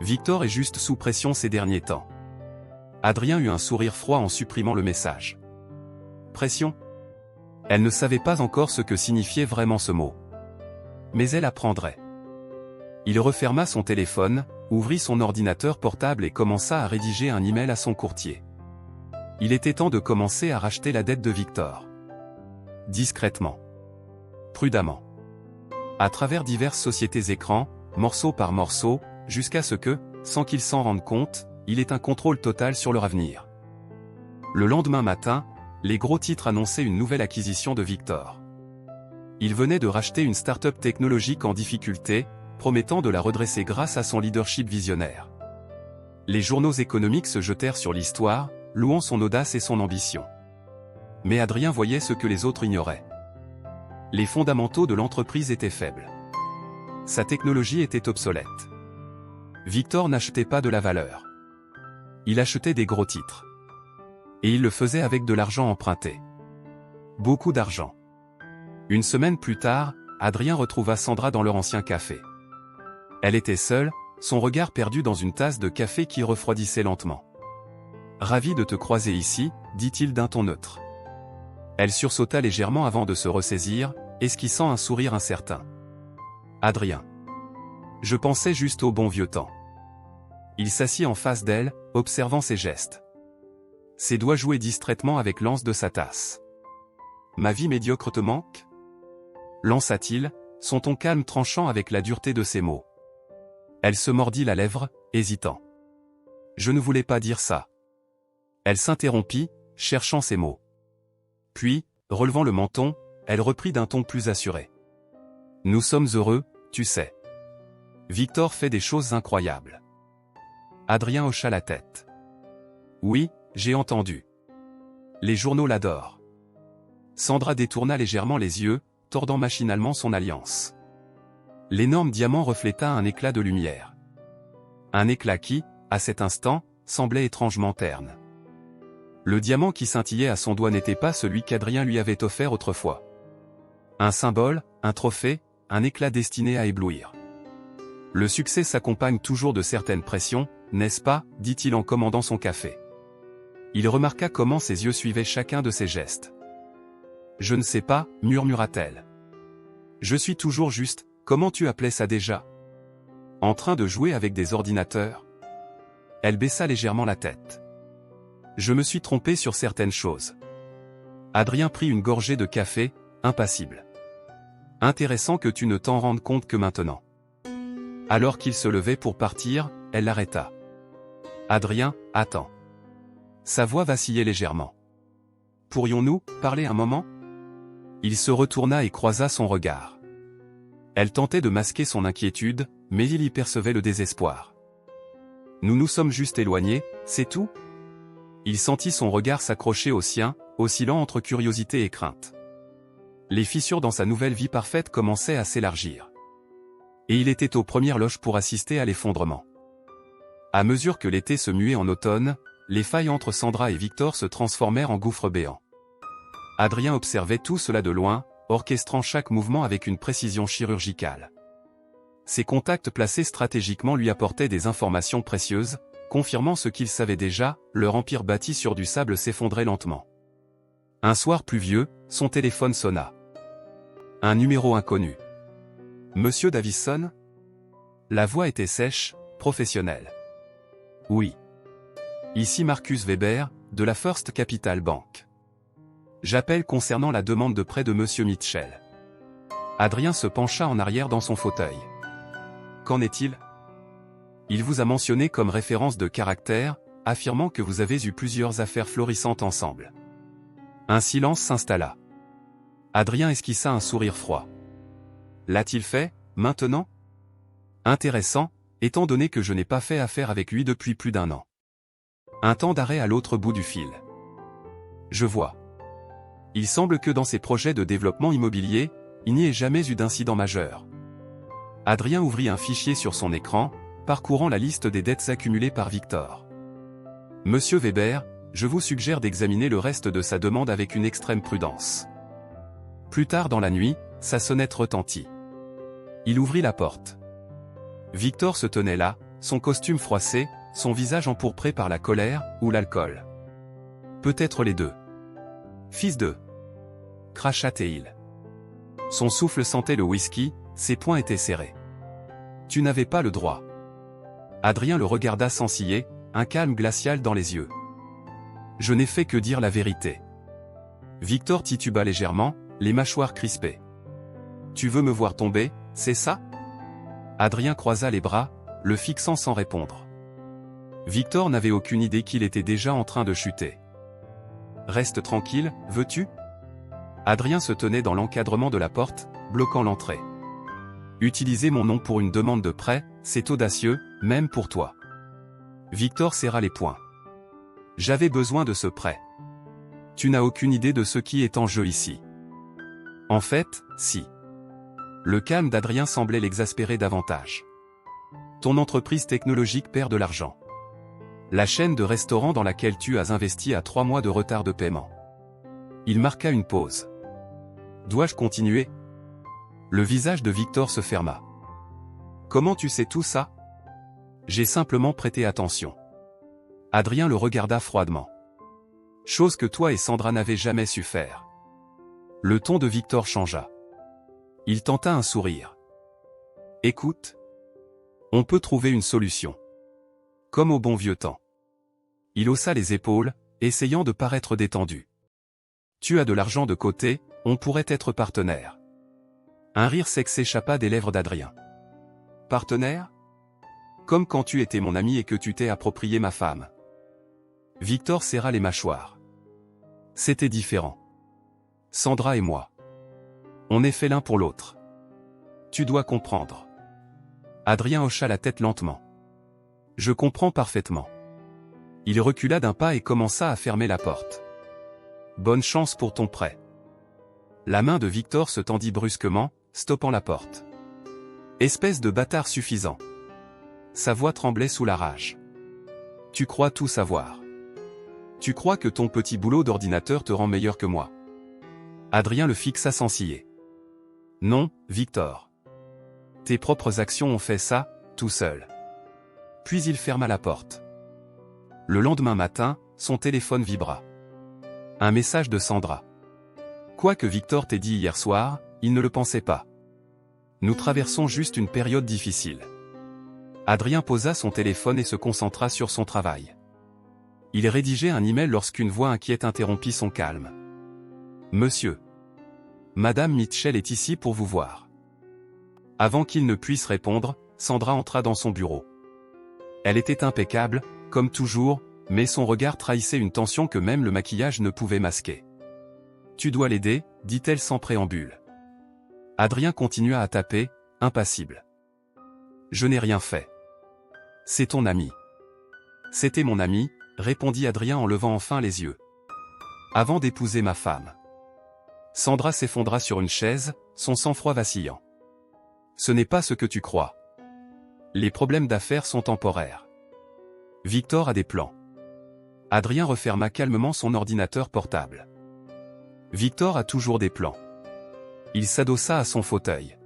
Victor est juste sous pression ces derniers temps. Adrien eut un sourire froid en supprimant le message. Pression? Elle ne savait pas encore ce que signifiait vraiment ce mot. Mais elle apprendrait. Il referma son téléphone, ouvrit son ordinateur portable et commença à rédiger un email à son courtier. Il était temps de commencer à racheter la dette de Victor. Discrètement. Prudemment. À travers diverses sociétés écrans, morceau par morceau, jusqu'à ce que, sans qu'il s'en rende compte, il ait un contrôle total sur leur avenir. Le lendemain matin, les gros titres annonçaient une nouvelle acquisition de Victor. Il venait de racheter une start-up technologique en difficulté, promettant de la redresser grâce à son leadership visionnaire. Les journaux économiques se jetèrent sur l'histoire, louant son audace et son ambition. Mais Adrien voyait ce que les autres ignoraient. Les fondamentaux de l'entreprise étaient faibles. Sa technologie était obsolète. Victor n'achetait pas de la valeur. Il achetait des gros titres. Et il le faisait avec de l'argent emprunté. Beaucoup d'argent. Une semaine plus tard, Adrien retrouva Sandra dans leur ancien café. Elle était seule, son regard perdu dans une tasse de café qui refroidissait lentement. « Ravi de te croiser ici », dit-il d'un ton neutre. Elle sursauta légèrement avant de se ressaisir, esquissant un sourire incertain. « Adrien. Je pensais juste au bon vieux temps. » Il s'assit en face d'elle, observant ses gestes. Ses doigts jouaient distraitement avec l'anse de sa tasse. « Ma vie médiocre te manque ?» lança-t-il, son ton calme tranchant avec la dureté de ses mots. Elle se mordit la lèvre, hésitant. « Je ne voulais pas dire ça. » Elle s'interrompit, cherchant ses mots. Puis, relevant le menton, elle reprit d'un ton plus assuré. « Nous sommes heureux, tu sais. Victor fait des choses incroyables. » Adrien hocha la tête. « Oui, j'ai entendu. Les journaux l'adorent. » Sandra détourna légèrement les yeux, tordant machinalement son alliance. L'énorme diamant refléta un éclat de lumière. Un éclat qui, à cet instant, semblait étrangement terne. Le diamant qui scintillait à son doigt n'était pas celui qu'Adrien lui avait offert autrefois. Un symbole, un trophée, un éclat destiné à éblouir. Le succès s'accompagne toujours de certaines pressions, n'est-ce pas, dit-il en commandant son café. Il remarqua comment ses yeux suivaient chacun de ses gestes. Je ne sais pas, murmura-t-elle. Je suis toujours juste, comment tu appelais ça déjà? En train de jouer avec des ordinateurs? Elle baissa légèrement la tête. Je me suis trompé sur certaines choses. Adrien prit une gorgée de café, impassible. Intéressant que tu ne t'en rendes compte que maintenant. Alors qu'il se levait pour partir, elle l'arrêta. Adrien, attends. Sa voix vacillait légèrement. Pourrions-nous parler un moment? Il se retourna et croisa son regard. Elle tentait de masquer son inquiétude, mais il y percevait le désespoir. Nous nous sommes juste éloignés, c'est tout? Il sentit son regard s'accrocher au sien, oscillant entre curiosité et crainte. Les fissures dans sa nouvelle vie parfaite commençaient à s'élargir. Et il était aux premières loges pour assister à l'effondrement. À mesure que l'été se muait en automne, les failles entre Sandra et Victor se transformèrent en gouffres béants. Adrien observait tout cela de loin, orchestrant chaque mouvement avec une précision chirurgicale. Ses contacts placés stratégiquement lui apportaient des informations précieuses, confirmant ce qu'il savait déjà, leur empire bâti sur du sable s'effondrait lentement. Un soir pluvieux, son téléphone sonna. Un numéro inconnu. Monsieur Davison ? La voix était sèche, professionnelle. Oui. Ici Marcus Weber, de la First Capital Bank. J'appelle concernant la demande de prêt de Monsieur Mitchell. Adrien se pencha en arrière dans son fauteuil. Qu'en est-il ? Il vous a mentionné comme référence de caractère, affirmant que vous avez eu plusieurs affaires florissantes ensemble. Un silence s'installa. Adrien esquissa un sourire froid. L'a-t-il fait, maintenant ? Intéressant, étant donné que je n'ai pas fait affaire avec lui depuis plus d'1 an. Un temps d'arrêt à l'autre bout du fil. Je vois. Il semble que dans ses projets de développement immobilier, il n'y ait jamais eu d'incident majeur. Adrien ouvrit un fichier sur son écran, parcourant la liste des dettes accumulées par Victor. Monsieur Weber, je vous suggère d'examiner le reste de sa demande avec une extrême prudence. Plus tard dans la nuit, sa sonnette retentit. Il ouvrit la porte. Victor se tenait là, son costume froissé, son visage empourpré par la colère ou l'alcool. Peut-être les deux. Fils de... cracha-t-il. Son souffle sentait le whisky, ses poings étaient serrés. Tu n'avais pas le droit. Adrien le regarda sans ciller, un calme glacial dans les yeux. Je n'ai fait que dire la vérité. Victor tituba légèrement, les mâchoires crispées. Tu veux me voir tomber, c'est ça ? Adrien croisa les bras, le fixant sans répondre. Victor n'avait aucune idée qu'il était déjà en train de chuter. Reste tranquille, veux-tu ? Adrien se tenait dans l'encadrement de la porte, bloquant l'entrée. Utiliser mon nom pour une demande de prêt, c'est audacieux, même pour toi. Victor serra les poings. J'avais besoin de ce prêt. Tu n'as aucune idée de ce qui est en jeu ici. En fait, si. Le calme d'Adrien semblait l'exaspérer davantage. Ton entreprise technologique perd de l'argent. La chaîne de restaurants dans laquelle tu as investi a 3 mois de retard de paiement. Il marqua une pause. Dois-je continuer ? Le visage de Victor se ferma. Comment tu sais tout ça ? J'ai simplement prêté attention. Adrien le regarda froidement. Chose que toi et Sandra n'avez jamais su faire. Le ton de Victor changea. Il tenta un sourire. Écoute. On peut trouver une solution. Comme au bon vieux temps. Il haussa les épaules, essayant de paraître détendu. Tu as de l'argent de côté, on pourrait être partenaire. Un rire sec s'échappa des lèvres d'Adrien. Partenaire ? Comme quand tu étais mon ami et que tu t'es approprié ma femme. Victor serra les mâchoires. C'était différent. Sandra et moi. On est fait l'un pour l'autre. Tu dois comprendre. Adrien hocha la tête lentement. Je comprends parfaitement. Il recula d'un pas et commença à fermer la porte. Bonne chance pour ton prêt. La main de Victor se tendit brusquement, stoppant la porte. Espèce de bâtard suffisant. Sa voix tremblait sous la rage. Tu crois tout savoir. Tu crois que ton petit boulot d'ordinateur te rend meilleur que moi. Adrien le fixa sans ciller. Non, Victor. Tes propres actions ont fait ça, tout seul. Puis il ferma la porte. Le lendemain matin, son téléphone vibra. Un message de Sandra. Quoi que Victor t'ait dit hier soir, il ne le pensait pas. Nous traversons juste une période difficile. Adrien posa son téléphone et se concentra sur son travail. Il rédigeait un email lorsqu'une voix inquiète interrompit son calme. Monsieur. Madame Mitchell est ici pour vous voir. Avant qu'il ne puisse répondre, Sandra entra dans son bureau. Elle était impeccable, comme toujours, mais son regard trahissait une tension que même le maquillage ne pouvait masquer. Tu dois l'aider, dit-elle sans préambule. Adrien continua à taper, impassible. Je n'ai rien fait. C'est ton ami. C'était mon ami, répondit Adrien en levant enfin les yeux. Avant d'épouser ma femme. Sandra s'effondra sur une chaise, son sang-froid vacillant. Ce n'est pas ce que tu crois. Les problèmes d'affaires sont temporaires. Victor a des plans. Adrien referma calmement son ordinateur portable. Victor a toujours des plans. Il s'adossa à son fauteuil.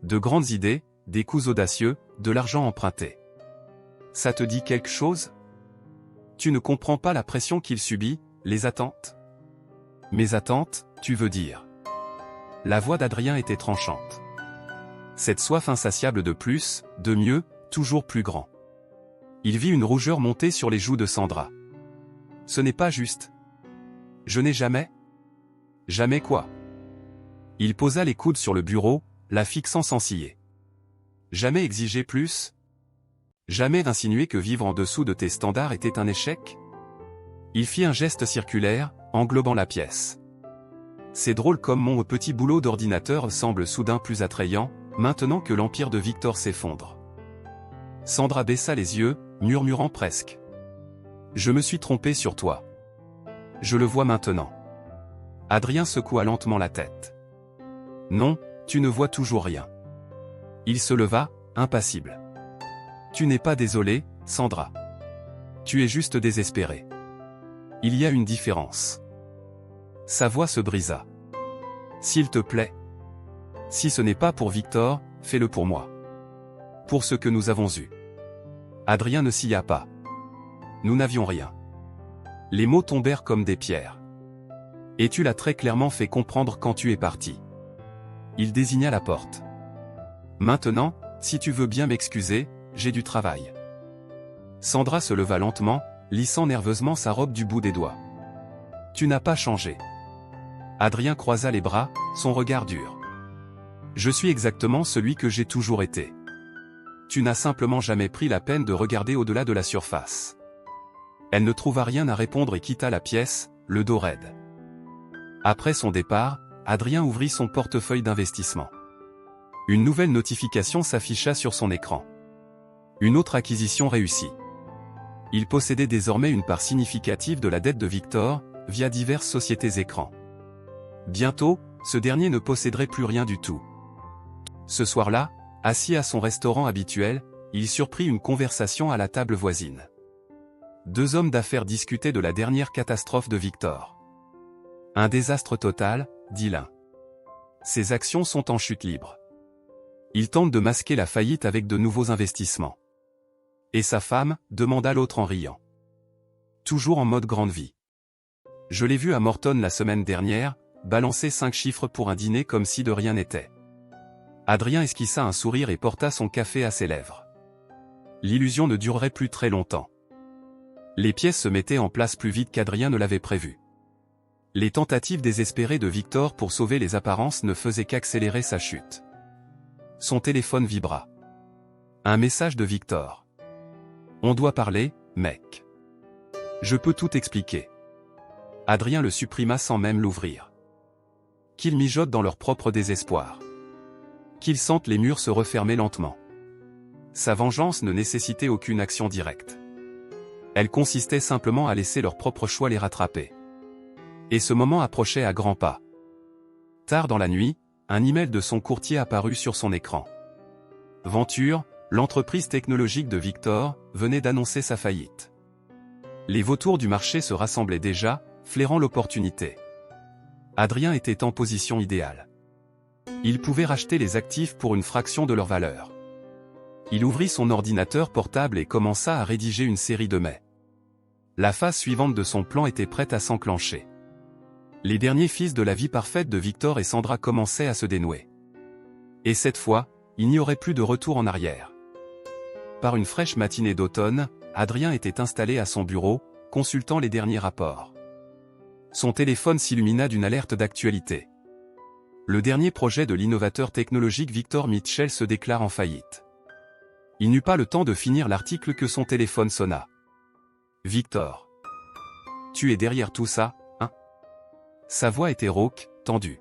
De grandes idées, des coups audacieux, de l'argent emprunté. Ça te dit quelque chose? Tu ne comprends pas la pression qu'il subit, les attentes? Mes attentes, tu veux dire? La voix d'Adrien était tranchante. Cette soif insatiable de plus, de mieux, toujours plus grand. Il vit une rougeur monter sur les joues de Sandra. Ce n'est pas juste. Je n'ai jamais. Jamais quoi? Il posa les coudes sur le bureau, la fixant sans ciller. Jamais exiger plus? Jamais insinuer que vivre en dessous de tes standards était un échec? Il fit un geste circulaire, englobant la pièce. C'est drôle comme mon petit boulot d'ordinateur semble soudain plus attrayant, maintenant que l'empire de Victor s'effondre. Sandra baissa les yeux, murmurant presque. Je me suis trompé sur toi. Je le vois maintenant. Adrien secoua lentement la tête. Non, tu ne vois toujours rien. Il se leva, impassible. Tu n'es pas désolé, Sandra. Tu es juste désespéré. Il y a une différence. Sa voix se brisa. S'il te plaît. Si ce n'est pas pour Victor, fais-le pour moi. Pour ce que nous avons eu. Adrien ne s'y a pas. Nous n'avions rien. Les mots tombèrent comme des pierres. Et tu l'as très clairement fait comprendre quand tu es parti. Il désigna la porte. Maintenant, si tu veux bien m'excuser, j'ai du travail. Sandra se leva lentement, lissant nerveusement sa robe du bout des doigts. Tu n'as pas changé. Adrien croisa les bras, son regard dur. Je suis exactement celui que j'ai toujours été. Tu n'as simplement jamais pris la peine de regarder au-delà de la surface. Elle ne trouva rien à répondre et quitta la pièce, le dos raide. Après son départ, Adrien ouvrit son portefeuille d'investissement. Une nouvelle notification s'afficha sur son écran. Une autre acquisition réussie. Il possédait désormais une part significative de la dette de Victor, via diverses sociétés écrans. Bientôt, ce dernier ne posséderait plus rien du tout. Ce soir-là, assis à son restaurant habituel, il surprit une conversation à la table voisine. Deux hommes d'affaires discutaient de la dernière catastrophe de Victor. Un désastre total, dit l'un. Ses actions sont en chute libre. Il tente de masquer la faillite avec de nouveaux investissements. Et sa femme, demanda l'autre en riant. Toujours en mode grande vie. Je l'ai vu à Morton la semaine dernière, balancer 5 chiffres pour un dîner comme si de rien n'était. Adrien esquissa un sourire et porta son café à ses lèvres. L'illusion ne durerait plus très longtemps. Les pièces se mettaient en place plus vite qu'Adrien ne l'avait prévu. Les tentatives désespérées de Victor pour sauver les apparences ne faisaient qu'accélérer sa chute. Son téléphone vibra. Un message de Victor. On doit parler, mec. Je peux tout expliquer. Adrien le supprima sans même l'ouvrir. Qu'ils mijotent dans leur propre désespoir. Qu'ils sentent les murs se refermer lentement. Sa vengeance ne nécessitait aucune action directe. Elle consistait simplement à laisser leur propre choix les rattraper. Et ce moment approchait à grands pas. Tard dans la nuit, un email de son courtier apparut sur son écran. Venture, l'entreprise technologique de Victor, venait d'annoncer sa faillite. Les vautours du marché se rassemblaient déjà, flairant l'opportunité. Adrien était en position idéale. Il pouvait racheter les actifs pour une fraction de leur valeur. Il ouvrit son ordinateur portable et commença à rédiger une série de mails. La phase suivante de son plan était prête à s'enclencher. Les derniers fils de la vie parfaite de Victor et Sandra commençaient à se dénouer. Et cette fois, il n'y aurait plus de retour en arrière. Par une fraîche matinée d'automne, Adrien était installé à son bureau, consultant les derniers rapports. Son téléphone s'illumina d'une alerte d'actualité. Le dernier projet de l'innovateur technologique Victor Mitchell se déclare en faillite. Il n'eut pas le temps de finir l'article que son téléphone sonna. Victor. Tu es derrière tout ça, hein? Sa voix était rauque, tendue.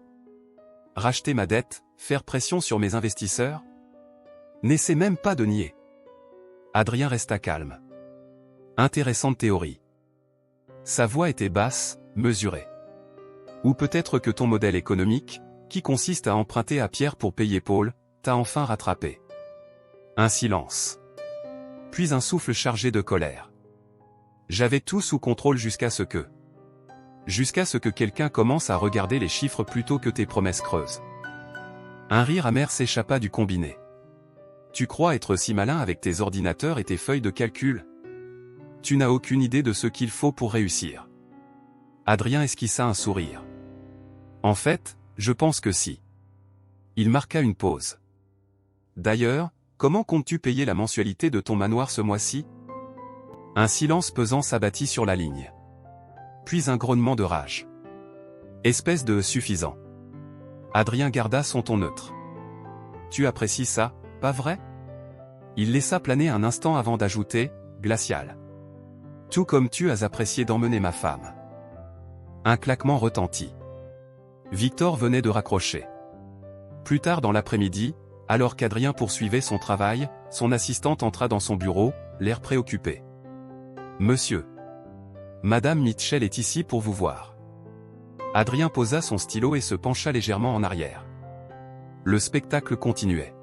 Racheter ma dette, faire pression sur mes investisseurs? N'essaie même pas de nier. Adrien resta calme. Intéressante théorie. Sa voix était basse, mesurée. Ou peut-être que ton modèle économique, qui consiste à emprunter à Pierre pour payer Paul, t'a enfin rattrapé. Un silence. Puis un souffle chargé de colère. J'avais tout sous contrôle jusqu'à ce que quelqu'un commence à regarder les chiffres plutôt que tes promesses creuses. Un rire amer s'échappa du combiné. Tu crois être si malin avec tes ordinateurs et tes feuilles de calcul? Tu n'as aucune idée de ce qu'il faut pour réussir. Adrien esquissa un sourire. En fait, je pense que si. Il marqua une pause. D'ailleurs, comment comptes-tu payer la mensualité de ton manoir ce mois-ci? Un silence pesant s'abattit sur la ligne. Puis un grognement de rage. Espèce de suffisant. Adrien garda son ton neutre. Tu apprécies ça, pas vrai? Il laissa planer un instant avant d'ajouter, glacial. Tout comme tu as apprécié d'emmener ma femme. Un claquement retentit. Victor venait de raccrocher. Plus tard dans l'après-midi, alors qu'Adrien poursuivait son travail, son assistante entra dans son bureau, l'air préoccupé. Monsieur. Madame Mitchell est ici pour vous voir. Adrien posa son stylo et se pencha légèrement en arrière. Le spectacle continuait.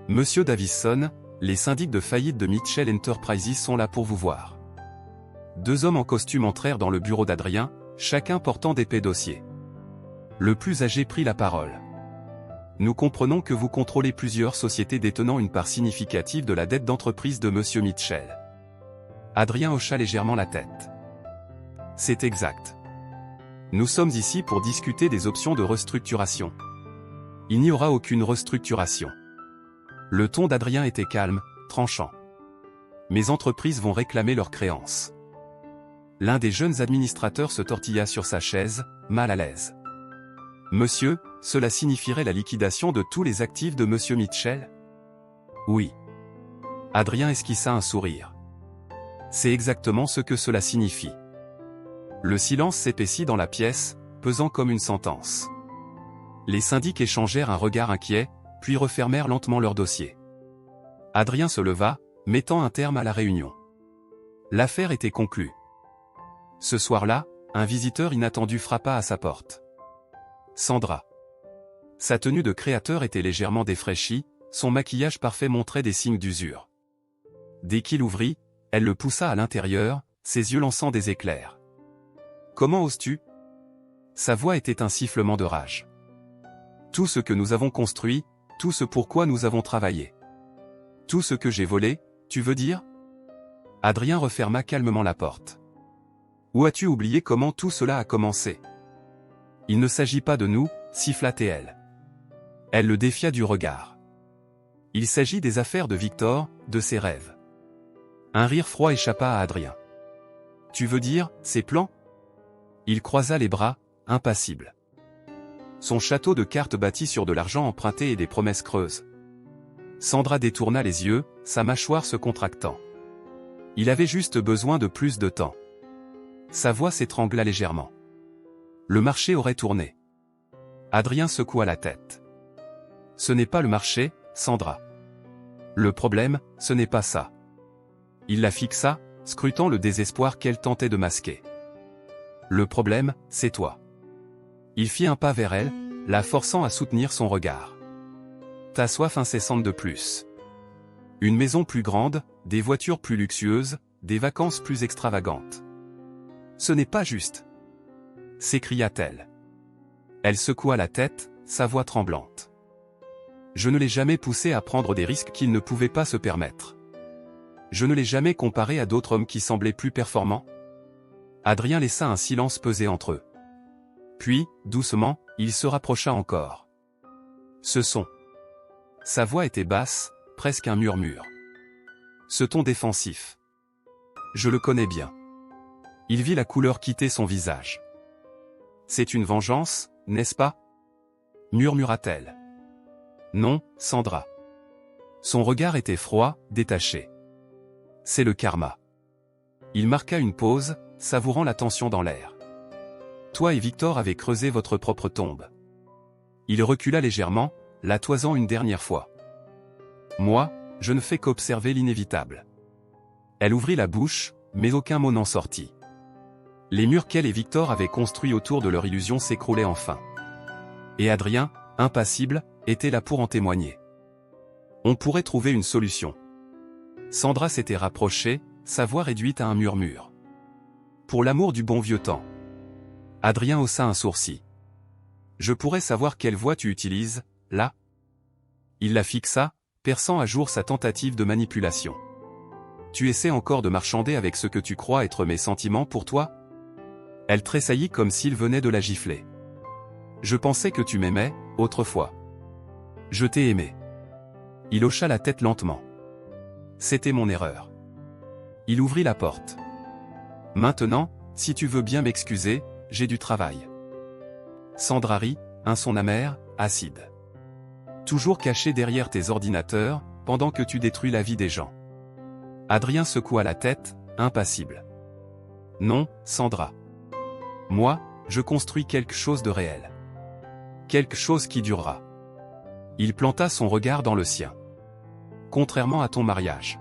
Monsieur Davison, les syndics de faillite de Mitchell Enterprises sont là pour vous voir. Deux hommes en costume entrèrent dans le bureau d'Adrien, chacun portant d'épais dossiers. Le plus âgé prit la parole. Nous comprenons que vous contrôlez plusieurs sociétés détenant une part significative de la dette d'entreprise de Monsieur Mitchell. Adrien hocha légèrement la tête. C'est exact. Nous sommes ici pour discuter des options de restructuration. Il n'y aura aucune restructuration. Le ton d'Adrien était calme, tranchant. Mes entreprises vont réclamer leurs créances. L'un des jeunes administrateurs se tortilla sur sa chaise, mal à l'aise. Monsieur, cela signifierait la liquidation de tous les actifs de Monsieur Mitchell? Oui. Adrien esquissa un sourire. C'est exactement ce que cela signifie. Le silence s'épaissit dans la pièce, pesant comme une sentence. Les syndics échangèrent un regard inquiet, puis refermèrent lentement leur dossier. Adrien se leva, mettant un terme à la réunion. L'affaire était conclue. Ce soir-là, un visiteur inattendu frappa à sa porte. Sandra. Sa tenue de créateur était légèrement défraîchie, son maquillage parfait montrait des signes d'usure. Dès qu'il ouvrit, elle le poussa à l'intérieur, ses yeux lançant des éclairs. Comment oses-tu? Sa voix était un sifflement de rage. Tout ce que nous avons construit, tout ce pourquoi nous avons travaillé. Tout ce que j'ai volé, tu veux dire? Adrien referma calmement la porte. Ou as-tu oublié comment tout cela a commencé? Il ne s'agit pas de nous, siffla-t-elle. Elle le défia du regard. Il s'agit des affaires de Victor, de ses rêves. Un rire froid échappa à Adrien. Tu veux dire, ses plans? Il croisa les bras, impassible. Son château de cartes bâti sur de l'argent emprunté et des promesses creuses. Sandra détourna les yeux, sa mâchoire se contractant. Il avait juste besoin de plus de temps. Sa voix s'étrangla légèrement. Le marché aurait tourné. Adrien secoua la tête. Ce n'est pas le marché, Sandra. Le problème, ce n'est pas ça. Il la fixa, scrutant le désespoir qu'elle tentait de masquer. Le problème, c'est toi. Il fit un pas vers elle, la forçant à soutenir son regard. Ta soif incessante de plus. Une maison plus grande, des voitures plus luxueuses, des vacances plus extravagantes. Ce n'est pas juste. S'écria-t-elle. Elle secoua la tête, sa voix tremblante. Je ne l'ai jamais poussé à prendre des risques qu'il ne pouvait pas se permettre. Je ne l'ai jamais comparé à d'autres hommes qui semblaient plus performants. Adrien laissa un silence peser entre eux. Puis, doucement, il se rapprocha encore. Ce son. Sa voix était basse, presque un murmure. Ce ton défensif. Je le connais bien. Il vit la couleur quitter son visage. C'est une vengeance, n'est-ce pas? Murmura-t-elle. Non, Sandra. Son regard était froid, détaché. C'est le karma. Il marqua une pause, savourant la tension dans l'air. Toi et Victor avez creusé votre propre tombe. Il recula légèrement, la toisant une dernière fois. Moi, je ne fais qu'observer l'inévitable. Elle ouvrit la bouche, mais aucun mot n'en sortit. Les murs qu'elle et Victor avaient construits autour de leur illusion s'écroulaient enfin. Et Adrien, impassible, était là pour en témoigner. On pourrait trouver une solution. Sandra s'était rapprochée, sa voix réduite à un murmure. Pour l'amour du bon vieux temps. Adrien haussa un sourcil. Je pourrais savoir quelle voix tu utilises, là? Il la fixa, perçant à jour sa tentative de manipulation. Tu essaies encore de marchander avec ce que tu crois être mes sentiments pour toi? Elle tressaillit comme s'il venait de la gifler. Je pensais que tu m'aimais, autrefois. Je t'ai aimé. Il hocha la tête lentement. C'était mon erreur. Il ouvrit la porte. Maintenant, si tu veux bien m'excuser, j'ai du travail. Sandra rit, un son amer, acide. Toujours caché derrière tes ordinateurs, pendant que tu détruis la vie des gens. Adrien secoua la tête, impassible. Non, Sandra. Moi, je construis quelque chose de réel. Quelque chose qui durera. Il planta son regard dans le sien. Contrairement à ton mariage.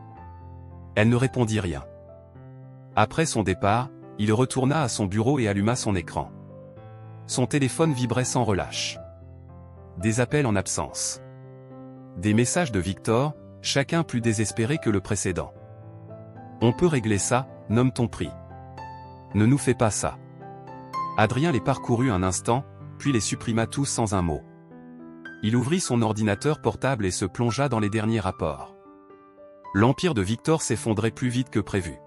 Elle ne répondit rien. Après son départ, il retourna à son bureau et alluma son écran. Son téléphone vibrait sans relâche. Des appels en absence. Des messages de Victor, chacun plus désespéré que le précédent. On peut régler ça, nomme ton prix. Ne nous fais pas ça. Adrien les parcourut un instant, puis les supprima tous sans un mot. Il ouvrit son ordinateur portable et se plongea dans les derniers rapports. L'empire de Victor s'effondrait plus vite que prévu.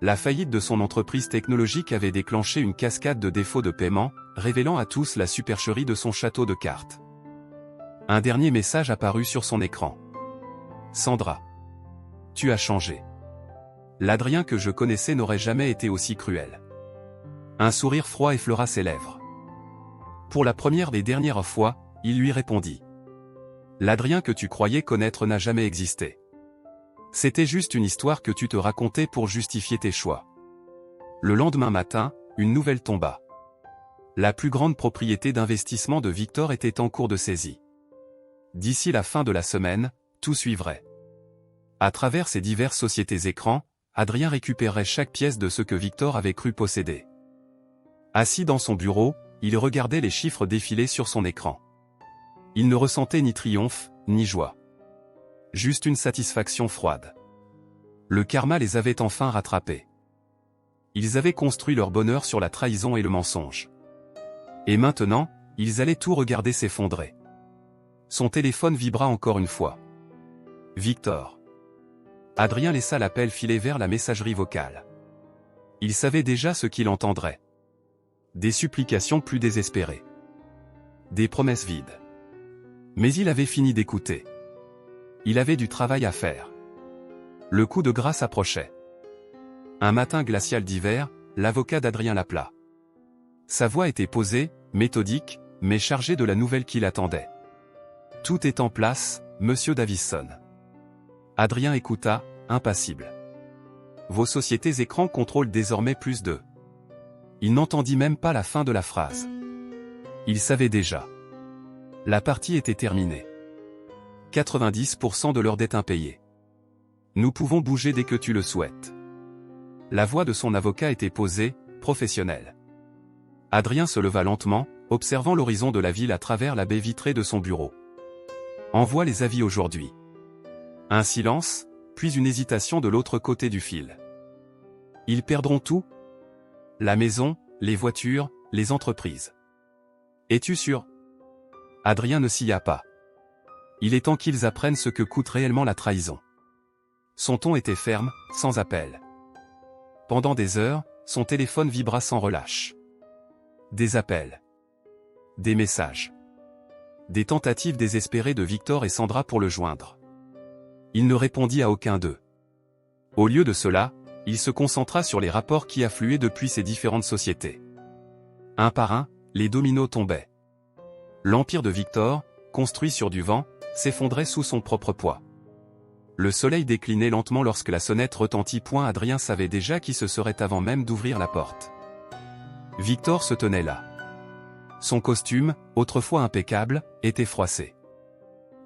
La faillite de son entreprise technologique avait déclenché une cascade de défauts de paiement, révélant à tous la supercherie de son château de cartes. Un dernier message apparut sur son écran. Sandra. Tu as changé. L'Adrien que je connaissais n'aurait jamais été aussi cruel. Un sourire froid effleura ses lèvres. Pour la première des dernières fois, il lui répondit. L'Adrien que tu croyais connaître n'a jamais existé. C'était juste une histoire que tu te racontais pour justifier tes choix. Le lendemain matin, une nouvelle tomba. La plus grande propriété d'investissement de Victor était en cours de saisie. D'ici la fin de la semaine, tout suivrait. À travers ces diverses sociétés écrans, Adrien récupérait chaque pièce de ce que Victor avait cru posséder. Assis dans son bureau, il regardait les chiffres défiler sur son écran. Il ne ressentait ni triomphe, ni joie. Juste une satisfaction froide. Le karma les avait enfin rattrapés. Ils avaient construit leur bonheur sur la trahison et le mensonge. Et maintenant, ils allaient tout regarder s'effondrer. Son téléphone vibra encore une fois. Victor. Adrien laissa l'appel filer vers la messagerie vocale. Il savait déjà ce qu'il entendrait. Des supplications plus désespérées. Des promesses vides. Mais il avait fini d'écouter. Il avait du travail à faire. Le coup de grâce approchait. Un matin glacial d'hiver, l'avocat d'Adrien l'appela. Sa voix était posée, méthodique, mais chargée de la nouvelle qui l'attendait. Tout est en place, monsieur Davison. Adrien écouta, impassible. Vos sociétés écrans contrôlent désormais plus de... Il n'entendit même pas la fin de la phrase. Il savait déjà. La partie était terminée. 90% de leur dette impayée. Nous pouvons bouger dès que tu le souhaites. La voix de son avocat était posée, professionnelle. Adrien se leva lentement, observant l'horizon de la ville à travers la baie vitrée de son bureau. Envoie les avis aujourd'hui. Un silence, puis une hésitation de l'autre côté du fil. Ils perdront tout? La maison, les voitures, les entreprises. Es-tu sûr? Adrien ne scia pas. Il est temps qu'ils apprennent ce que coûte réellement la trahison. Son ton était ferme, sans appel. Pendant des heures, son téléphone vibra sans relâche. Des appels. Des messages. Des tentatives désespérées de Victor et Sandra pour le joindre. Il ne répondit à aucun d'eux. Au lieu de cela, il se concentra sur les rapports qui affluaient depuis ces différentes sociétés. Un par un, les dominos tombaient. L'empire de Victor, construit sur du vent, s'effondrait sous son propre poids. Le soleil déclinait lentement lorsque la sonnette retentit. Adrien savait déjà qui ce serait avant même d'ouvrir la porte. Victor se tenait là. Son costume, autrefois impeccable, était froissé.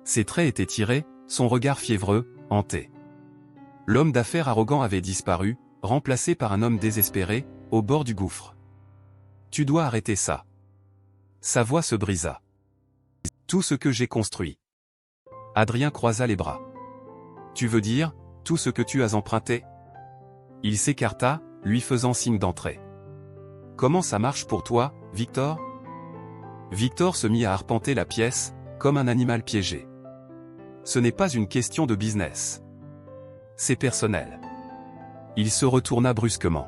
Ses traits étaient tirés, son regard fiévreux, hanté. L'homme d'affaires arrogant avait disparu, remplacé par un homme désespéré, au bord du gouffre. Tu dois arrêter ça. Sa voix se brisa. Tout ce que j'ai construit. Adrien croisa les bras. Tu veux dire, tout ce que tu as emprunté? Il s'écarta, lui faisant signe d'entrer. Comment ça marche pour toi, Victor? Victor se mit à arpenter la pièce, comme un animal piégé. Ce n'est pas une question de business. C'est personnel. Il se retourna brusquement.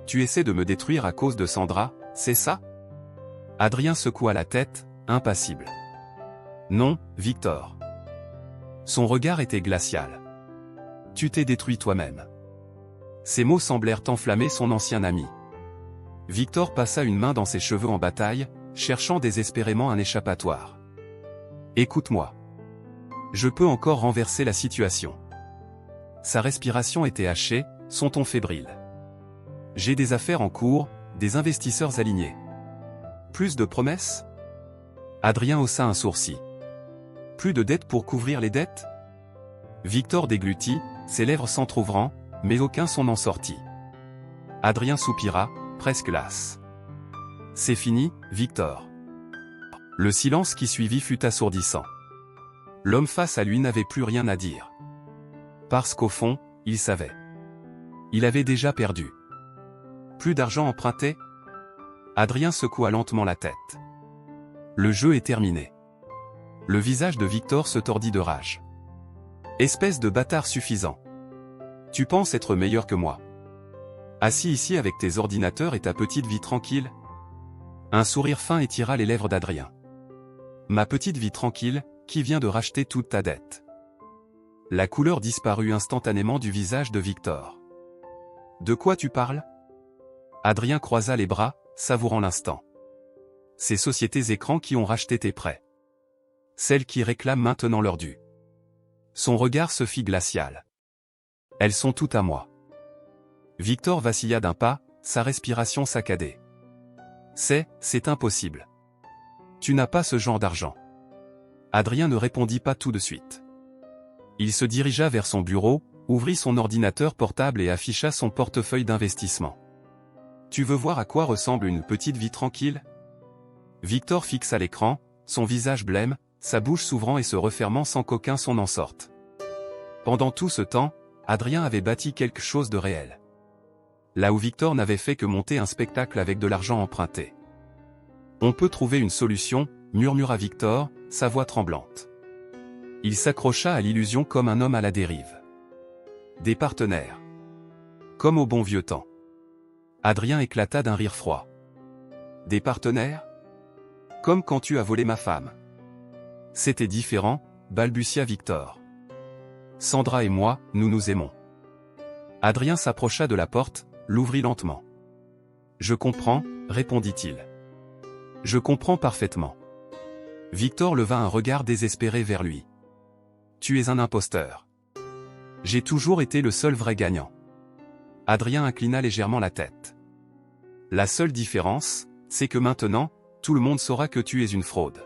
Tu essaies de me détruire à cause de Sandra, c'est ça? Adrien secoua la tête, impassible. Non, Victor. Son regard était glacial. Tu t'es détruit toi-même. Ces mots semblèrent enflammer son ancien ami. Victor passa une main dans ses cheveux en bataille, cherchant désespérément un échappatoire. Écoute-moi. Je peux encore renverser la situation. Sa respiration était hachée, son ton fébrile. J'ai des affaires en cours, des investisseurs alignés. Plus de promesses? Adrien haussa un sourcil. Plus de dettes pour couvrir les dettes? Victor déglutit, ses lèvres s'entr'ouvrant, mais aucun son n'en sortit. Adrien soupira, presque las. C'est fini, Victor. Le silence qui suivit fut assourdissant. L'homme face à lui n'avait plus rien à dire. Parce qu'au fond, il savait. Il avait déjà perdu. Plus d'argent emprunté? Adrien secoua lentement la tête. Le jeu est terminé. Le visage de Victor se tordit de rage. Espèce de bâtard suffisant. Tu penses être meilleur que moi. Assis ici avec tes ordinateurs et ta petite vie tranquille? Un sourire fin étira les lèvres d'Adrien. Ma petite vie tranquille, qui vient de racheter toute ta dette. La couleur disparut instantanément du visage de Victor. De quoi tu parles? Adrien croisa les bras, savourant l'instant. Ces sociétés écrans qui ont racheté tes prêts. Celles qui réclament maintenant leur dû. Son regard se fit glacial. Elles sont toutes à moi. Victor vacilla d'un pas, sa respiration saccadée. C'est impossible. Tu n'as pas ce genre d'argent. Adrien ne répondit pas tout de suite. Il se dirigea vers son bureau, ouvrit son ordinateur portable et afficha son portefeuille d'investissement. Tu veux voir à quoi ressemble une petite vie tranquille? Victor fixa l'écran, son visage blême, sa bouche s'ouvrant et se refermant sans qu'aucun son n'en sorte. Pendant tout ce temps, Adrien avait bâti quelque chose de réel. Là où Victor n'avait fait que monter un spectacle avec de l'argent emprunté. On peut trouver une solution, murmura Victor, sa voix tremblante. Il s'accrocha à l'illusion comme un homme à la dérive. Des partenaires. Comme au bon vieux temps. Adrien éclata d'un rire froid. Des partenaires? Comme quand tu as volé ma femme. C'était différent, balbutia Victor. Sandra et moi, nous nous aimons. Adrien s'approcha de la porte, l'ouvrit lentement. Je comprends, répondit-il. Je comprends parfaitement. Victor leva un regard désespéré vers lui. Tu es un imposteur. J'ai toujours été le seul vrai gagnant. Adrien inclina légèrement la tête. La seule différence, c'est que maintenant, tout le monde saura que tu es une fraude.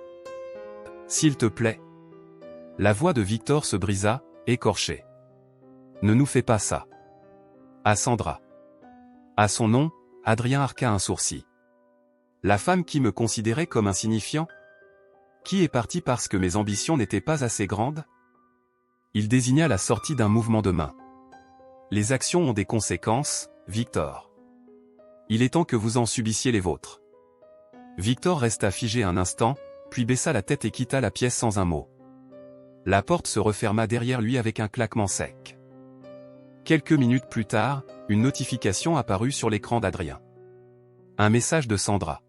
S'il te plaît. La voix de Victor se brisa, écorchée. Ne nous fais pas ça. À Sandra. À son nom, Adrien arqua un sourcil. La femme qui me considérait comme insignifiant? Qui est partie parce que mes ambitions n'étaient pas assez grandes? Il désigna la sortie d'un mouvement de main. Les actions ont des conséquences, Victor. Il est temps que vous en subissiez les vôtres. Victor resta figé un instant, puis baissa la tête et quitta la pièce sans un mot. La porte se referma derrière lui avec un claquement sec. Quelques minutes plus tard, une notification apparut sur l'écran d'Adrien. Un message de Sandra.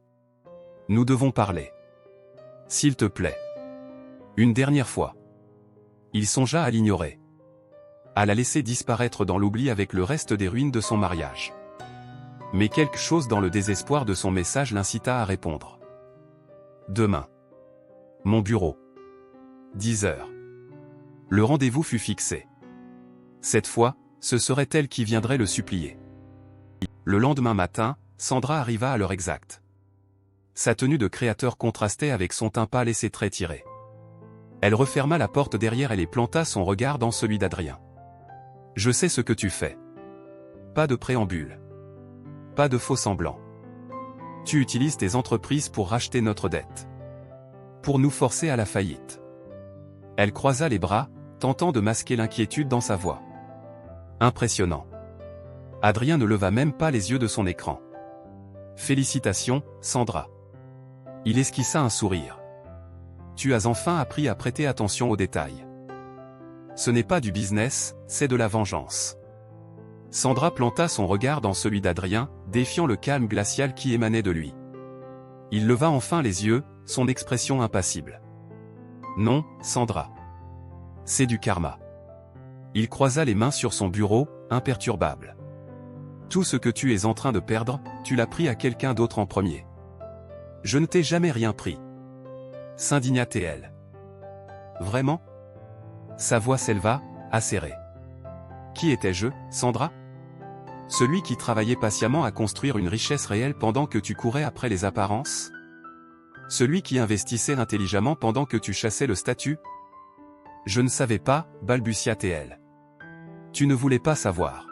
Nous devons parler. S'il te plaît. Une dernière fois. Il songea à l'ignorer. À la laisser disparaître dans l'oubli avec le reste des ruines de son mariage. Mais quelque chose dans le désespoir de son message l'incita à répondre. Demain. Mon bureau. 10 heures. Le rendez-vous fut fixé. Cette fois, ce serait elle qui viendrait le supplier. Le lendemain matin, Sandra arriva à l'heure exacte. Sa tenue de créateur contrastait avec son teint pâle et ses traits tirés. Elle referma la porte derrière elle et planta son regard dans celui d'Adrien. Je sais ce que tu fais. Pas de préambule. pas de faux semblants. Tu utilises tes entreprises pour racheter notre dette. Pour nous forcer à la faillite. Elle croisa les bras, tentant de masquer l'inquiétude dans sa voix. Impressionnant. Adrien ne leva même pas les yeux de son écran. Félicitations, Sandra. Il esquissa un sourire. Tu as enfin appris à prêter attention aux détails. Ce n'est pas du business, c'est de la vengeance. Sandra planta son regard dans celui d'Adrien, défiant le calme glacial qui émanait de lui. Il leva enfin les yeux, son expression impassible. Non, Sandra. C'est du karma. Il croisa les mains sur son bureau, imperturbable. Tout ce que tu es en train de perdre, tu l'as pris à quelqu'un d'autre en premier. Je ne t'ai jamais rien pris. S'indigna-t-elle. Vraiment? Sa voix s'éleva, acérée. Qui étais-je, Sandra? Celui qui travaillait patiemment à construire une richesse réelle pendant que tu courais après les apparences? Celui qui investissait intelligemment pendant que tu chassais le statut? Je ne savais pas, balbutia-t-elle. Tu ne voulais pas savoir.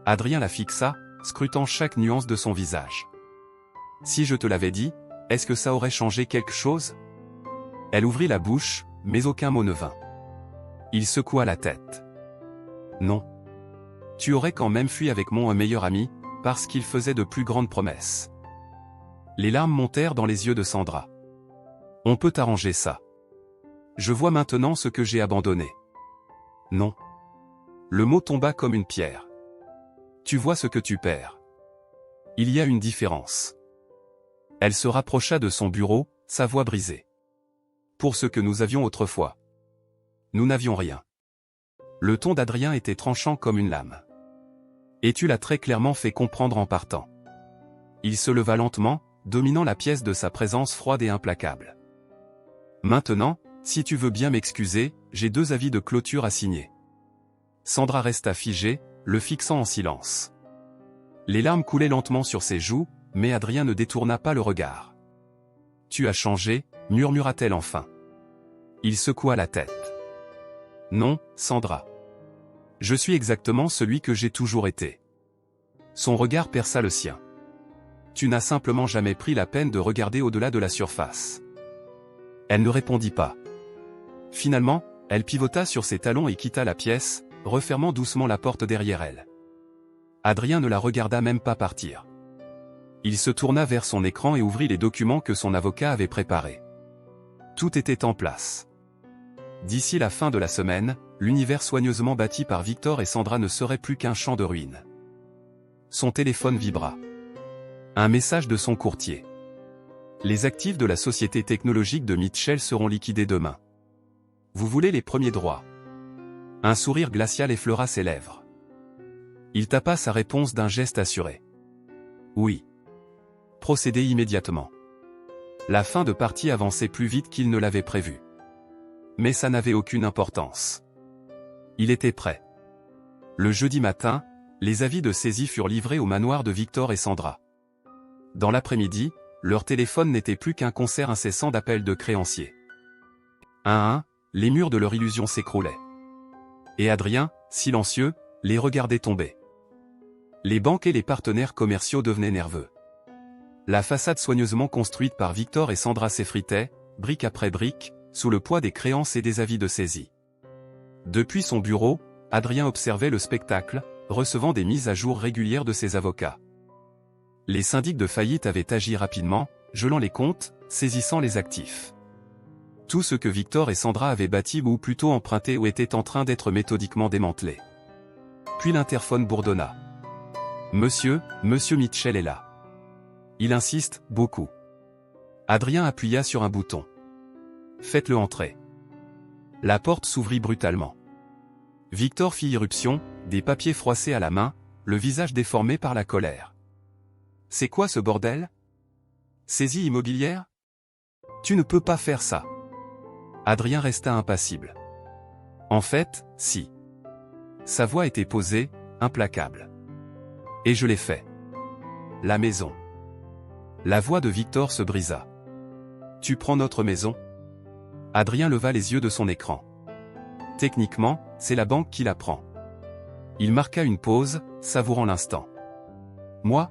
Adrien la fixa, scrutant chaque nuance de son visage. Si je te l'avais dit, est-ce que ça aurait changé quelque chose? Elle ouvrit la bouche, mais aucun mot ne vint. Il secoua la tête. Non. Tu aurais quand même fui avec mon meilleur ami, parce qu'il faisait de plus grandes promesses. Les larmes montèrent dans les yeux de Sandra. On peut arranger ça. Je vois maintenant ce que j'ai abandonné. Non. Le mot tomba comme une pierre. Tu vois ce que tu perds. Il y a une différence. Elle se rapprocha de son bureau, sa voix brisée. Pour ce que nous avions autrefois. Nous n'avions rien. Le ton d'Adrien était tranchant comme une lame. Et tu l'as très clairement fait comprendre en partant. Il se leva lentement, dominant la pièce de sa présence froide et implacable. Maintenant, si tu veux bien m'excuser, j'ai 2 avis de clôture à signer. Sandra resta figée, le fixant en silence. Les larmes coulaient lentement sur ses joues, mais Adrien ne détourna pas le regard. Tu as changé, murmura-t-elle enfin. Il secoua la tête. Non, Sandra. Je suis exactement celui que j'ai toujours été. Son regard perça le sien. Tu n'as simplement jamais pris la peine de regarder au-delà de la surface. Elle ne répondit pas. Finalement, elle pivota sur ses talons et quitta la pièce, refermant doucement la porte derrière elle. Adrien ne la regarda même pas partir. Il se tourna vers son écran et ouvrit les documents que son avocat avait préparés. Tout était en place. D'ici la fin de la semaine, l'univers soigneusement bâti par Victor et Sandra ne serait plus qu'un champ de ruines. Son téléphone vibra. Un message de son courtier. Les actifs de la société technologique de Mitchell seront liquidés demain. Vous voulez les premiers droits? Un sourire glacial effleura ses lèvres. Il tapa sa réponse d'un geste assuré. Oui. Procédez immédiatement. La fin de partie avançait plus vite qu'il ne l'avait prévu. Mais ça n'avait aucune importance. Il était prêt. Le jeudi matin, les avis de saisie furent livrés au manoir de Victor et Sandra. Dans l'après-midi, leur téléphone n'était plus qu'un concert incessant d'appels de créanciers. Un à un, les murs de leur illusion s'écroulaient. Et Adrien, silencieux, les regardait tomber. Les banques et les partenaires commerciaux devenaient nerveux. La façade soigneusement construite par Victor et Sandra s'effritait, brique après brique, sous le poids des créances et des avis de saisie. Depuis son bureau, Adrien observait le spectacle, recevant des mises à jour régulières de ses avocats. Les syndics de faillite avaient agi rapidement, gelant les comptes, saisissant les actifs. Tout ce que Victor et Sandra avaient bâti ou plutôt emprunté ou était en train d'être méthodiquement démantelé. Puis l'interphone bourdonna. Monsieur Mitchell est là. Il insiste, beaucoup. Adrien appuya sur un bouton. Faites-le entrer. La porte s'ouvrit brutalement. Victor fit irruption, des papiers froissés à la main, le visage déformé par la colère. C'est quoi ce bordel? Saisie immobilière? Tu ne peux pas faire ça. Adrien resta impassible. En fait, si. Sa voix était posée, implacable. Et je l'ai fait. La maison. La voix de Victor se brisa. Tu prends notre maison? Adrien leva les yeux de son écran. Techniquement, c'est la banque qui la prend. Il marqua une pause, savourant l'instant. Moi,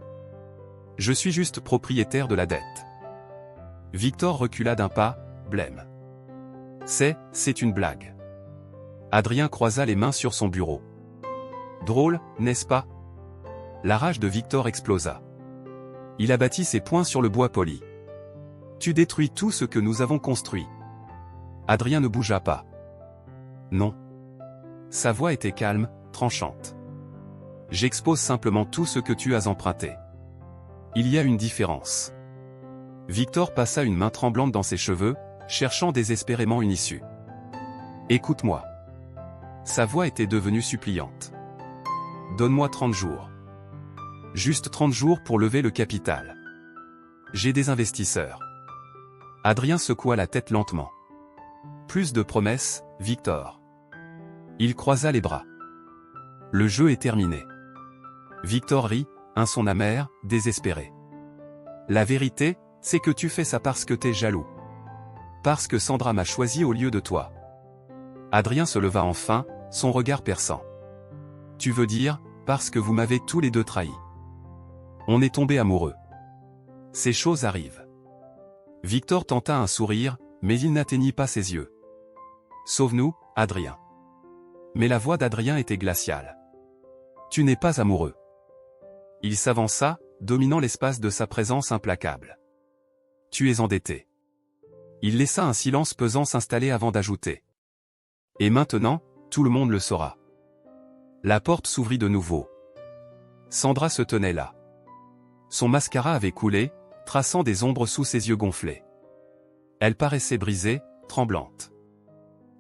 Je suis juste propriétaire de la dette. Victor recula d'un pas, blême. C'est une blague. Adrien croisa les mains sur son bureau. Drôle, n'est-ce pas? La rage de Victor explosa. Il abattit ses poings sur le bois poli. Tu détruis tout ce que nous avons construit. Adrien ne bougea pas. Non. Sa voix était calme, tranchante. J'expose simplement tout ce que tu as emprunté. Il y a une différence. Victor passa une main tremblante dans ses cheveux, cherchant désespérément une issue. Écoute-moi. Sa voix était devenue suppliante. Donne-moi 30 jours. Juste 30 jours pour lever le capital. J'ai des investisseurs. Adrien secoua la tête lentement. Plus de promesses, Victor. Il croisa les bras. Le jeu est terminé. Victor rit, un son amer, désespéré. La vérité, c'est que tu fais ça parce que t'es jaloux. Parce que Sandra m'a choisi au lieu de toi. Adrien se leva enfin, son regard perçant. Tu veux dire, parce que vous m'avez tous les deux trahis. On est tombés amoureux. Ces choses arrivent. Victor tenta un sourire, mais il n'atteignit pas ses yeux. Sauve-nous, Adrien. Mais la voix d'Adrien était glaciale. Tu n'es pas amoureux. Il s'avança, dominant l'espace de sa présence implacable. Tu es endetté. Il laissa un silence pesant s'installer avant d'ajouter. Et maintenant, tout le monde le saura. La porte s'ouvrit de nouveau. Sandra se tenait là. Son mascara avait coulé, traçant des ombres sous ses yeux gonflés. Elle paraissait brisée, tremblante.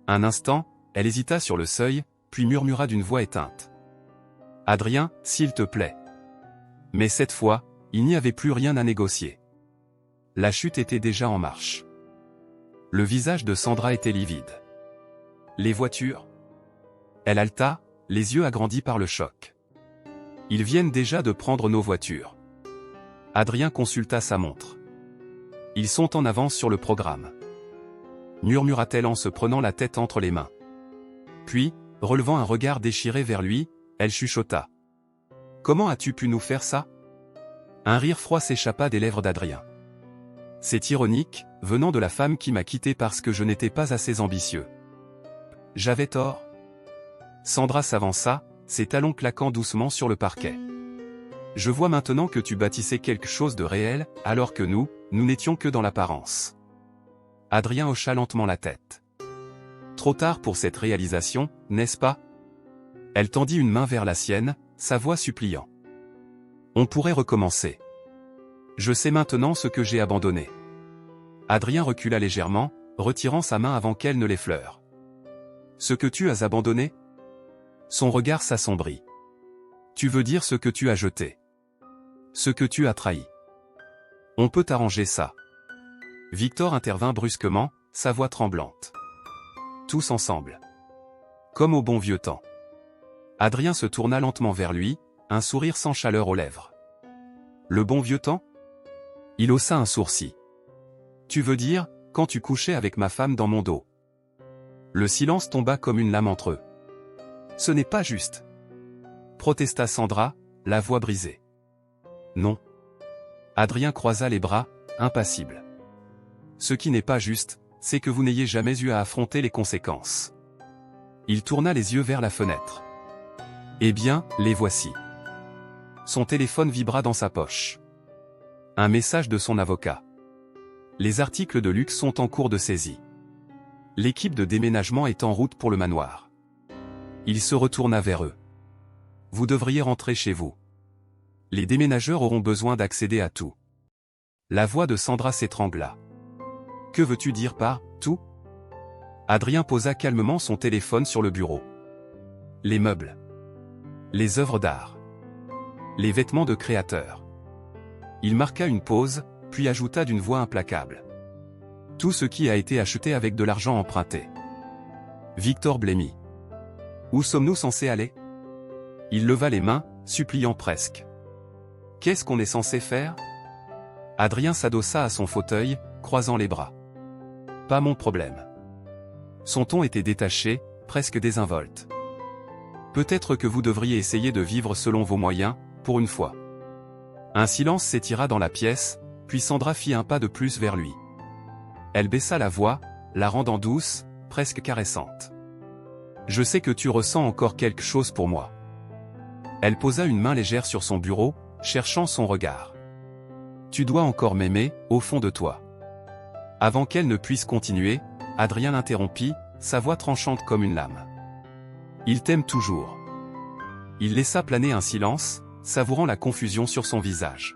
Un instant, elle hésita sur le seuil, puis murmura d'une voix éteinte. « Adrien, s'il te plaît. » Mais cette fois, il n'y avait plus rien à négocier. La chute était déjà en marche. Le visage de Sandra était livide. « Les voitures ?» Elle haleta, les yeux agrandis par le choc. « Ils viennent déjà de prendre nos voitures. » Adrien consulta sa montre. « Ils sont en avance sur le programme. » Murmura-t-elle en se prenant la tête entre les mains. Puis, relevant un regard déchiré vers lui, elle chuchota. « Comment as-tu pu nous faire ça ?» Un rire froid s'échappa des lèvres d'Adrien. « C'est ironique, venant de la femme qui m'a quitté parce que je n'étais pas assez ambitieux. J'avais tort. » Sandra s'avança, ses talons claquant doucement sur le parquet. « Je vois maintenant que tu bâtissais quelque chose de réel, alors que nous n'étions que dans l'apparence. » Adrien hocha lentement la tête. « Trop tard pour cette réalisation, n'est-ce pas ?» Elle tendit une main vers la sienne, sa voix suppliant. « On pourrait recommencer. Je sais maintenant ce que j'ai abandonné. » Adrien recula légèrement, retirant sa main avant qu'elle ne l'effleure. « Ce que tu as abandonné ?» Son regard s'assombrit. « Tu veux dire ce que tu as jeté. Ce que tu as trahi. On peut arranger ça. » Victor intervint brusquement, sa voix tremblante. « Tous ensemble. Comme au bon vieux temps. » Adrien se tourna lentement vers lui, un sourire sans chaleur aux lèvres. « Le bon vieux temps ?» Il haussa un sourcil. « Tu veux dire, quand tu couchais avec ma femme dans mon dos ?» Le silence tomba comme une lame entre eux. « Ce n'est pas juste. » protesta Sandra, la voix brisée. « Non. » Adrien croisa les bras, impassible. « Ce qui n'est pas juste, c'est que vous n'ayez jamais eu à affronter les conséquences. » Il tourna les yeux vers la fenêtre. « Eh bien, les voici. » Son téléphone vibra dans sa poche. Un message de son avocat. « Les articles de luxe sont en cours de saisie. L'équipe de déménagement est en route pour le manoir. » Il se retourna vers eux. « Vous devriez rentrer chez vous. Les déménageurs auront besoin d'accéder à tout. » La voix de Sandra s'étrangla. « Que veux-tu dire par « tout » ?» Adrien posa calmement son téléphone sur le bureau. « Les meubles. Les œuvres d'art. Les vêtements de créateurs. » Il marqua une pause, puis ajouta d'une voix implacable. « Tout ce qui a été acheté avec de l'argent emprunté. » Victor blêmit. « Où sommes-nous censés aller ?» Il leva les mains, suppliant presque. « Qu'est-ce qu'on est censé faire ?» Adrien s'adossa à son fauteuil, croisant les bras. « Pas mon problème. » Son ton était détaché, presque désinvolte. « Peut-être que vous devriez essayer de vivre selon vos moyens, pour une fois. » Un silence s'étira dans la pièce, puis Sandra fit un pas de plus vers lui. Elle baissa la voix, la rendant douce, presque caressante. « Je sais que tu ressens encore quelque chose pour moi. » Elle posa une main légère sur son bureau, cherchant son regard. « Tu dois encore m'aimer, au fond de toi. » Avant qu'elle ne puisse continuer, Adrien l'interrompit, sa voix tranchante comme une lame. « Il t'aime toujours. » Il laissa planer un silence, savourant la confusion sur son visage.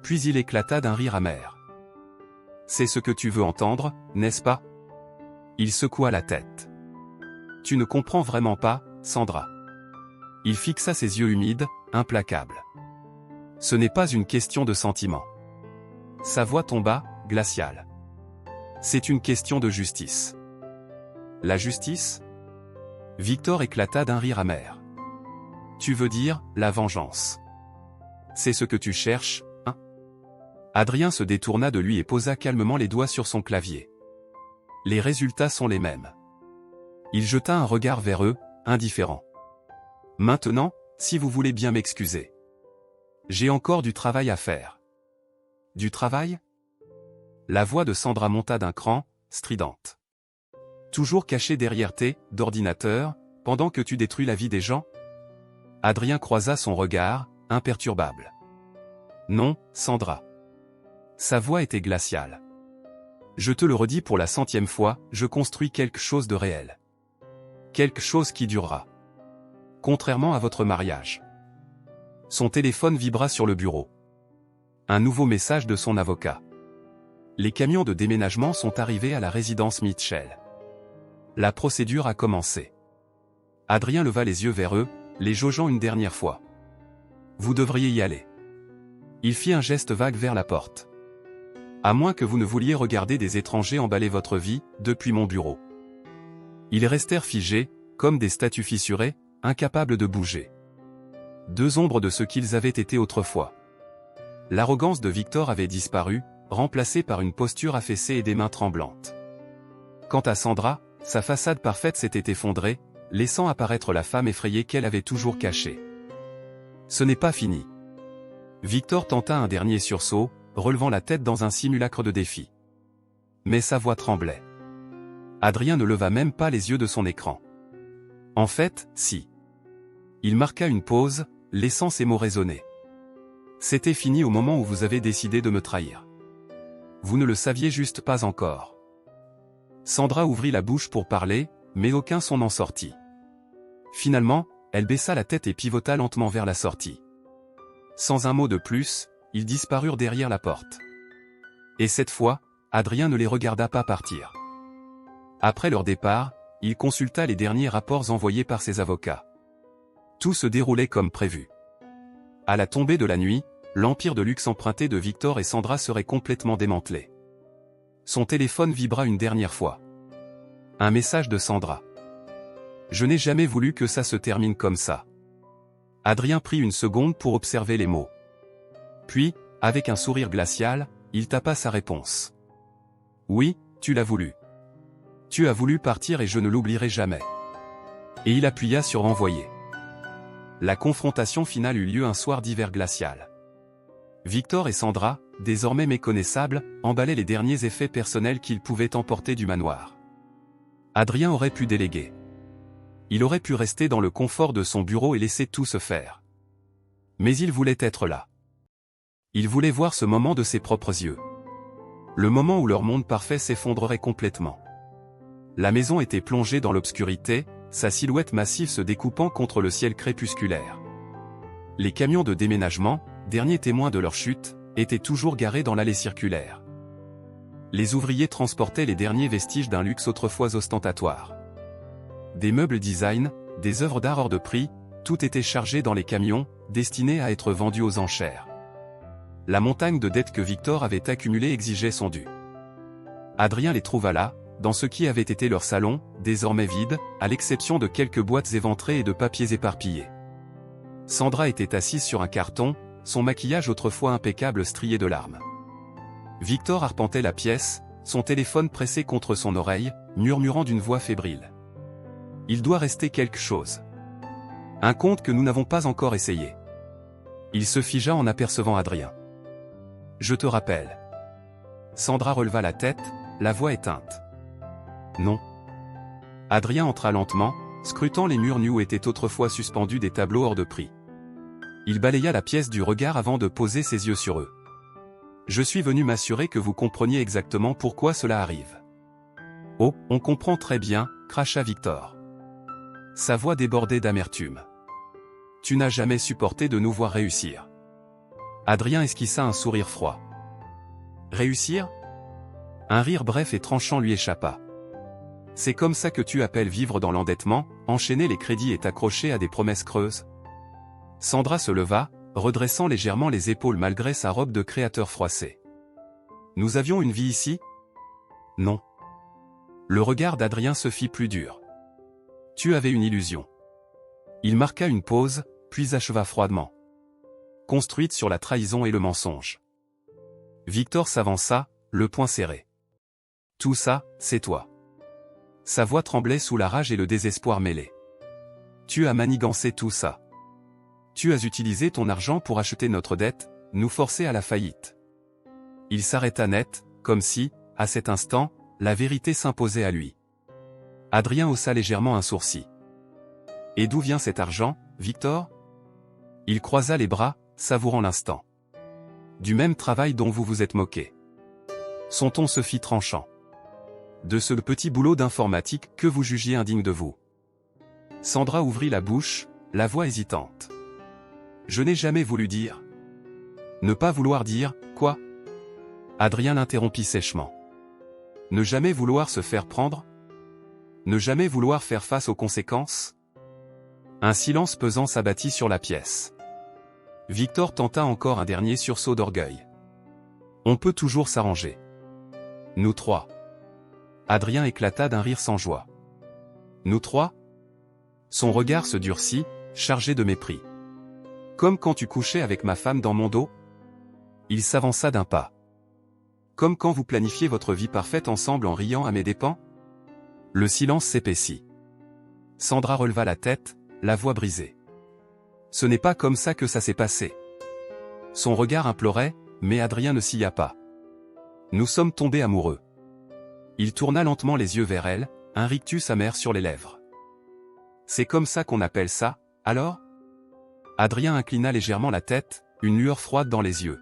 Puis il éclata d'un rire amer. « C'est ce que tu veux entendre, n'est-ce pas ?» Il secoua la tête. « Tu ne comprends vraiment pas, Sandra. » Il fixa ses yeux humides, implacables. « Ce n'est pas une question de sentiment. » Sa voix tomba, glaciale. « C'est une question de justice. » « La justice ?» Victor éclata d'un rire amer. « Tu veux dire, la vengeance. C'est ce que tu cherches, hein ?» Adrien se détourna de lui et posa calmement les doigts sur son clavier. Les résultats sont les mêmes. Il jeta un regard vers eux, indifférent. « Maintenant, si vous voulez bien m'excuser. J'ai encore du travail à faire. » « Du travail ?» La voix de Sandra monta d'un cran, stridente. « Toujours caché derrière d'ordinateur, pendant que tu détruis la vie des gens ?» Adrien croisa son regard, imperturbable. « Non, Sandra. » Sa voix était glaciale. « Je te le redis pour la 100e fois, je construis quelque chose de réel. Quelque chose qui durera. Contrairement à votre mariage. » Son téléphone vibra sur le bureau. Un nouveau message de son avocat. Les camions de déménagement sont arrivés à la résidence Mitchell. La procédure a commencé. Adrien leva les yeux vers eux, les jaugeant une dernière fois. « Vous devriez y aller. » Il fit un geste vague vers la porte. « À moins que vous ne vouliez regarder des étrangers emballer votre vie, depuis mon bureau. » Ils restèrent figés, comme des statues fissurées, incapables de bouger. Deux ombres de ce qu'ils avaient été autrefois. L'arrogance de Victor avait disparu, remplacée par une posture affaissée et des mains tremblantes. Quant à Sandra, sa façade parfaite s'était effondrée, laissant apparaître la femme effrayée qu'elle avait toujours cachée. Ce n'est pas fini. Victor tenta un dernier sursaut, relevant la tête dans un simulacre de défi. Mais sa voix tremblait. Adrien ne leva même pas les yeux de son écran. En fait, si. Il marqua une pause, laissant ces mots résonner. C'était fini au moment où vous avez décidé de me trahir. Vous ne le saviez juste pas encore. Sandra ouvrit la bouche pour parler, mais aucun son n'en sortit. Finalement, elle baissa la tête et pivota lentement vers la sortie. Sans un mot de plus, ils disparurent derrière la porte. Et cette fois, Adrien ne les regarda pas partir. Après leur départ, il consulta les derniers rapports envoyés par ses avocats. Tout se déroulait comme prévu. À la tombée de la nuit, l'empire de luxe emprunté de Victor et Sandra serait complètement démantelé. Son téléphone vibra une dernière fois. Un message de Sandra. « Je n'ai jamais voulu que ça se termine comme ça. » Adrien prit une seconde pour observer les mots. Puis, avec un sourire glacial, il tapa sa réponse. « Oui, tu l'as voulu. Tu as voulu partir et je ne l'oublierai jamais. » Et il appuya sur « Envoyer ». La confrontation finale eut lieu un soir d'hiver glacial. Victor et Sandra, désormais méconnaissables, emballaient les derniers effets personnels qu'ils pouvaient emporter du manoir. Adrien aurait pu déléguer. Il aurait pu rester dans le confort de son bureau et laisser tout se faire. Mais il voulait être là. Il voulait voir ce moment de ses propres yeux. Le moment où leur monde parfait s'effondrerait complètement. La maison était plongée dans l'obscurité, sa silhouette massive se découpant contre le ciel crépusculaire. Les camions de déménagement, derniers témoins de leur chute, étaient toujours garés dans l'allée circulaire. Les ouvriers transportaient les derniers vestiges d'un luxe autrefois ostentatoire. Des meubles design, des œuvres d'art hors de prix, tout était chargé dans les camions, destinés à être vendus aux enchères. La montagne de dettes que Victor avait accumulées exigeait son dû. Adrien les trouva là, dans ce qui avait été leur salon, désormais vide, à l'exception de quelques boîtes éventrées et de papiers éparpillés. Sandra était assise sur un carton, son maquillage autrefois impeccable strié de larmes. Victor arpentait la pièce, son téléphone pressé contre son oreille, murmurant d'une voix fébrile. « Il doit rester quelque chose. Un conte que nous n'avons pas encore essayé. » Il se figea en apercevant Adrien. Je te rappelle. Sandra releva la tête, la voix éteinte. Non. Adrien entra lentement, scrutant les murs nus où étaient autrefois suspendus des tableaux hors de prix. Il balaya la pièce du regard avant de poser ses yeux sur eux. Je suis venu m'assurer que vous compreniez exactement pourquoi cela arrive. Oh, on comprend très bien, cracha Victor. Sa voix débordait d'amertume. Tu n'as jamais supporté de nous voir réussir. Adrien esquissa un sourire froid. Réussir? Un rire bref et tranchant lui échappa. C'est comme ça que tu appelles vivre dans l'endettement, enchaîner les crédits et t'accrocher à des promesses creuses? Sandra se leva, redressant légèrement les épaules malgré sa robe de créateur froissée. Nous avions une vie ici? Non. Le regard d'Adrien se fit plus dur. Tu avais une illusion. Il marqua une pause, puis acheva froidement. Construite sur la trahison et le mensonge. Victor s'avança, le poing serré. Tout ça, c'est toi. Sa voix tremblait sous la rage et le désespoir mêlés. Tu as manigancé tout ça. Tu as utilisé ton argent pour acheter notre dette, nous forcer à la faillite. Il s'arrêta net, comme si, à cet instant, la vérité s'imposait à lui. Adrien haussa légèrement un sourcil. Et d'où vient cet argent, Victor? Il croisa les bras, savourant l'instant. Du même travail dont vous vous êtes moqué. Son ton se fit tranchant. De ce petit boulot d'informatique que vous jugiez indigne de vous. Sandra ouvrit la bouche, la voix hésitante. Je n'ai jamais voulu dire. Ne pas vouloir dire, quoi? Adrien l'interrompit sèchement. Ne jamais vouloir se faire prendre? Ne jamais vouloir faire face aux conséquences? Un silence pesant s'abattit sur la pièce. Victor tenta encore un dernier sursaut d'orgueil. On peut toujours s'arranger. Nous trois. Adrien éclata d'un rire sans joie. Nous trois? Son regard se durcit, chargé de mépris. Comme quand tu couchais avec ma femme dans mon dos? Il s'avança d'un pas. Comme quand vous planifiez votre vie parfaite ensemble en riant à mes dépens? Le silence s'épaissit. Sandra releva la tête, la voix brisée. Ce n'est pas comme ça que ça s'est passé. Son regard implorait, mais Adrien ne s'y a pas. Nous sommes tombés amoureux. Il tourna lentement les yeux vers elle, un rictus amer sur les lèvres. C'est comme ça qu'on appelle ça, alors? Adrien inclina légèrement la tête, une lueur froide dans les yeux.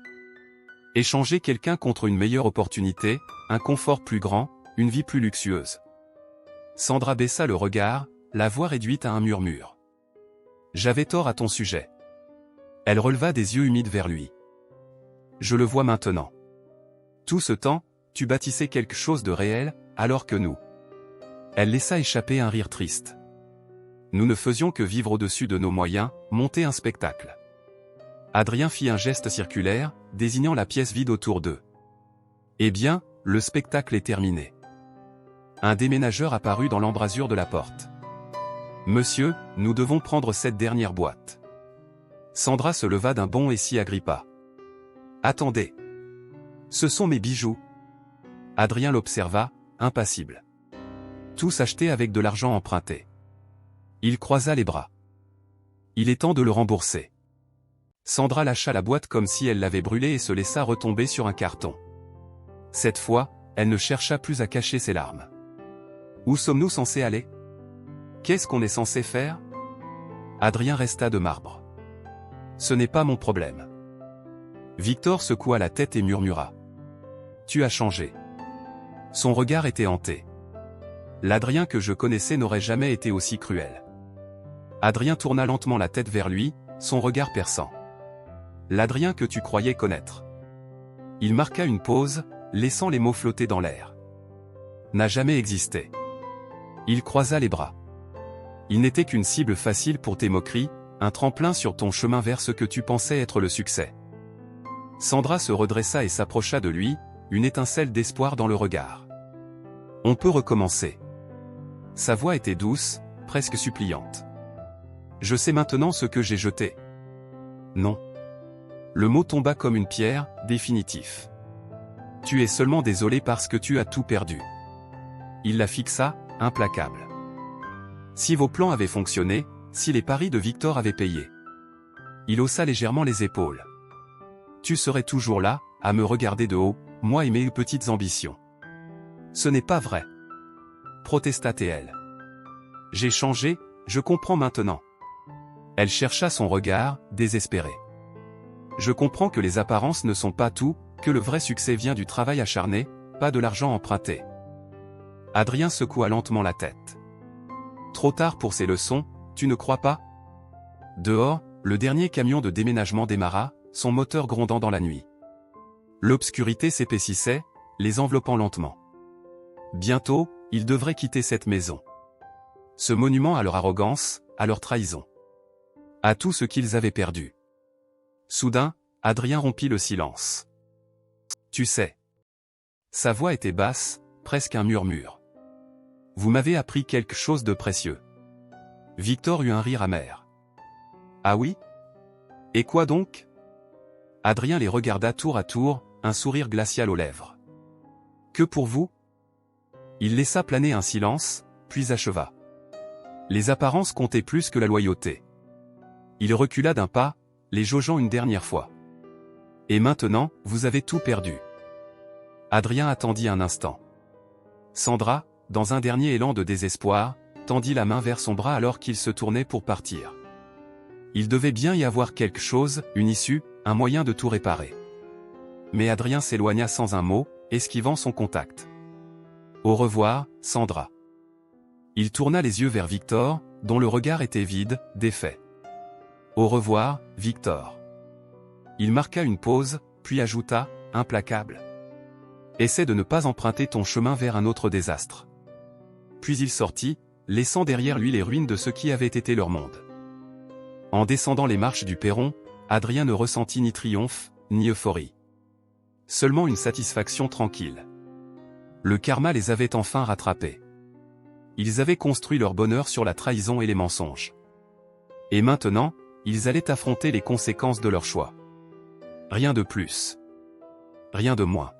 Échanger quelqu'un contre une meilleure opportunité, un confort plus grand, une vie plus luxueuse. Sandra baissa le regard, la voix réduite à un murmure. J'avais tort à ton sujet. Elle releva des yeux humides vers lui. Je le vois maintenant. Tout ce temps, tu bâtissais quelque chose de réel, alors que nous. Elle laissa échapper un rire triste. Nous ne faisions que vivre au-dessus de nos moyens, monter un spectacle. Adrien fit un geste circulaire, désignant la pièce vide autour d'eux. Eh bien, le spectacle est terminé. Un déménageur apparut dans l'embrasure de la porte. Monsieur, nous devons prendre cette dernière boîte. Sandra se leva d'un bond et s'y agrippa. Attendez. Ce sont mes bijoux. Adrien l'observa, impassible. Tous achetés avec de l'argent emprunté. Il croisa les bras. Il est temps de le rembourser. Sandra lâcha la boîte comme si elle l'avait brûlée et se laissa retomber sur un carton. Cette fois, elle ne chercha plus à cacher ses larmes. Où sommes-nous censés aller? Qu'est-ce qu'on est censé faire? Adrien resta de marbre. Ce n'est pas mon problème. Victor secoua la tête et murmura. Tu as changé. Son regard était hanté. L'Adrien que je connaissais n'aurait jamais été aussi cruel. Adrien tourna lentement la tête vers lui, son regard perçant. L'Adrien que tu croyais connaître. Il marqua une pause, laissant les mots flotter dans l'air. N'a jamais existé. Il croisa les bras. Il n'était qu'une cible facile pour tes moqueries, un tremplin sur ton chemin vers ce que tu pensais être le succès. Sandra se redressa et s'approcha de lui, une étincelle d'espoir dans le regard. On peut recommencer. Sa voix était douce, presque suppliante. Je sais maintenant ce que j'ai jeté. Non. Le mot tomba comme une pierre, définitif. Tu es seulement désolé parce que tu as tout perdu. Il la fixa, implacable. Si vos plans avaient fonctionné, si les paris de Victor avaient payé. Il haussa légèrement les épaules. Tu serais toujours là, à me regarder de haut, moi et mes petites ambitions. Ce n'est pas vrai. Protesta-t-elle. J'ai changé, je comprends maintenant. Elle chercha son regard, désespérée. Je comprends que les apparences ne sont pas tout, que le vrai succès vient du travail acharné, pas de l'argent emprunté. Adrien secoua lentement la tête. Trop tard pour ces leçons, tu ne crois pas? Dehors, le dernier camion de déménagement démarra, son moteur grondant dans la nuit. L'obscurité s'épaississait, les enveloppant lentement. Bientôt, ils devraient quitter cette maison. Ce monument à leur arrogance, à leur trahison. À tout ce qu'ils avaient perdu. Soudain, Adrien rompit le silence. Tu sais. Sa voix était basse, presque un murmure. Vous m'avez appris quelque chose de précieux. Victor eut un rire amer. Ah oui? Et quoi donc? Adrien les regarda tour à tour, un sourire glacial aux lèvres. Que pour vous? Il laissa planer un silence, puis acheva. Les apparences comptaient plus que la loyauté. Il recula d'un pas, les jaugeant une dernière fois. Et maintenant, vous avez tout perdu. Adrien attendit un instant. Sandra, dans un dernier élan de désespoir, tendit la main vers son bras alors qu'il se tournait pour partir. Il devait bien y avoir quelque chose, une issue, un moyen de tout réparer. Mais Adrien s'éloigna sans un mot, esquivant son contact. Au revoir, Sandra. Il tourna les yeux vers Victor, dont le regard était vide, défait. Au revoir, Victor. Il marqua une pause, puis ajouta, implacable. Essaie de ne pas emprunter ton chemin vers un autre désastre. Puis il sortit, laissant derrière lui les ruines de ce qui avait été leur monde. En descendant les marches du perron, Adrien ne ressentit ni triomphe, ni euphorie. Seulement une satisfaction tranquille. Le karma les avait enfin rattrapés. Ils avaient construit leur bonheur sur la trahison et les mensonges. Et maintenant, ils allaient affronter les conséquences de leur choix. Rien de plus. Rien de moins.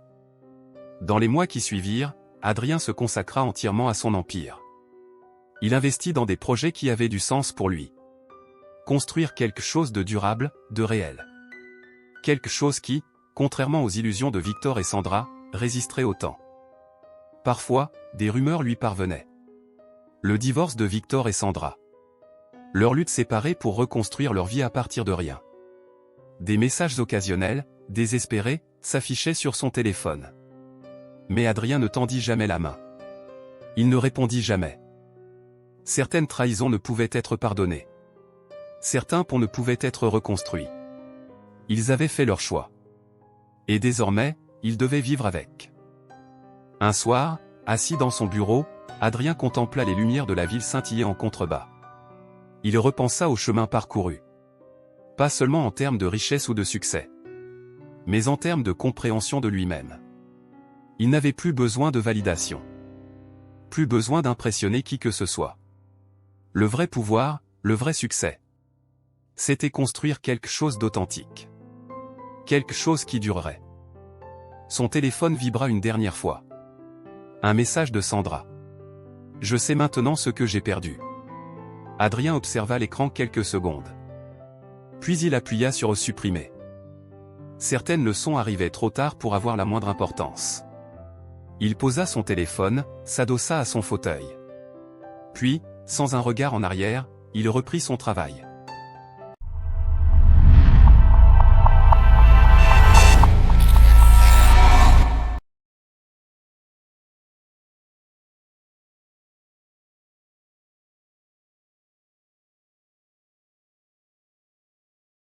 Dans les mois qui suivirent, Adrien se consacra entièrement à son empire. Il investit dans des projets qui avaient du sens pour lui. Construire quelque chose de durable, de réel. Quelque chose qui, contrairement aux illusions de Victor et Sandra, résisterait au temps. Parfois, des rumeurs lui parvenaient. Le divorce de Victor et Sandra. Leur lutte séparée pour reconstruire leur vie à partir de rien. Des messages occasionnels, désespérés, s'affichaient sur son téléphone. Mais Adrien ne tendit jamais la main. Il ne répondit jamais. Certaines trahisons ne pouvaient être pardonnées. Certains ponts ne pouvaient être reconstruits. Ils avaient fait leur choix. Et désormais, ils devaient vivre avec. Un soir, assis dans son bureau, Adrien contempla les lumières de la ville scintiller en contrebas. Il repensa au chemin parcouru. Pas seulement en termes de richesse ou de succès, mais en termes de compréhension de lui-même. Il n'avait plus besoin de validation. Plus besoin d'impressionner qui que ce soit. Le vrai pouvoir, le vrai succès, c'était construire quelque chose d'authentique. Quelque chose qui durerait. Son téléphone vibra une dernière fois. Un message de Sandra. Je sais maintenant ce que j'ai perdu. Adrien observa l'écran quelques secondes. Puis il appuya sur supprimer. Certaines leçons arrivaient trop tard pour avoir la moindre importance. Il posa son téléphone, s'adossa à son fauteuil. Puis, sans un regard en arrière, il reprit son travail.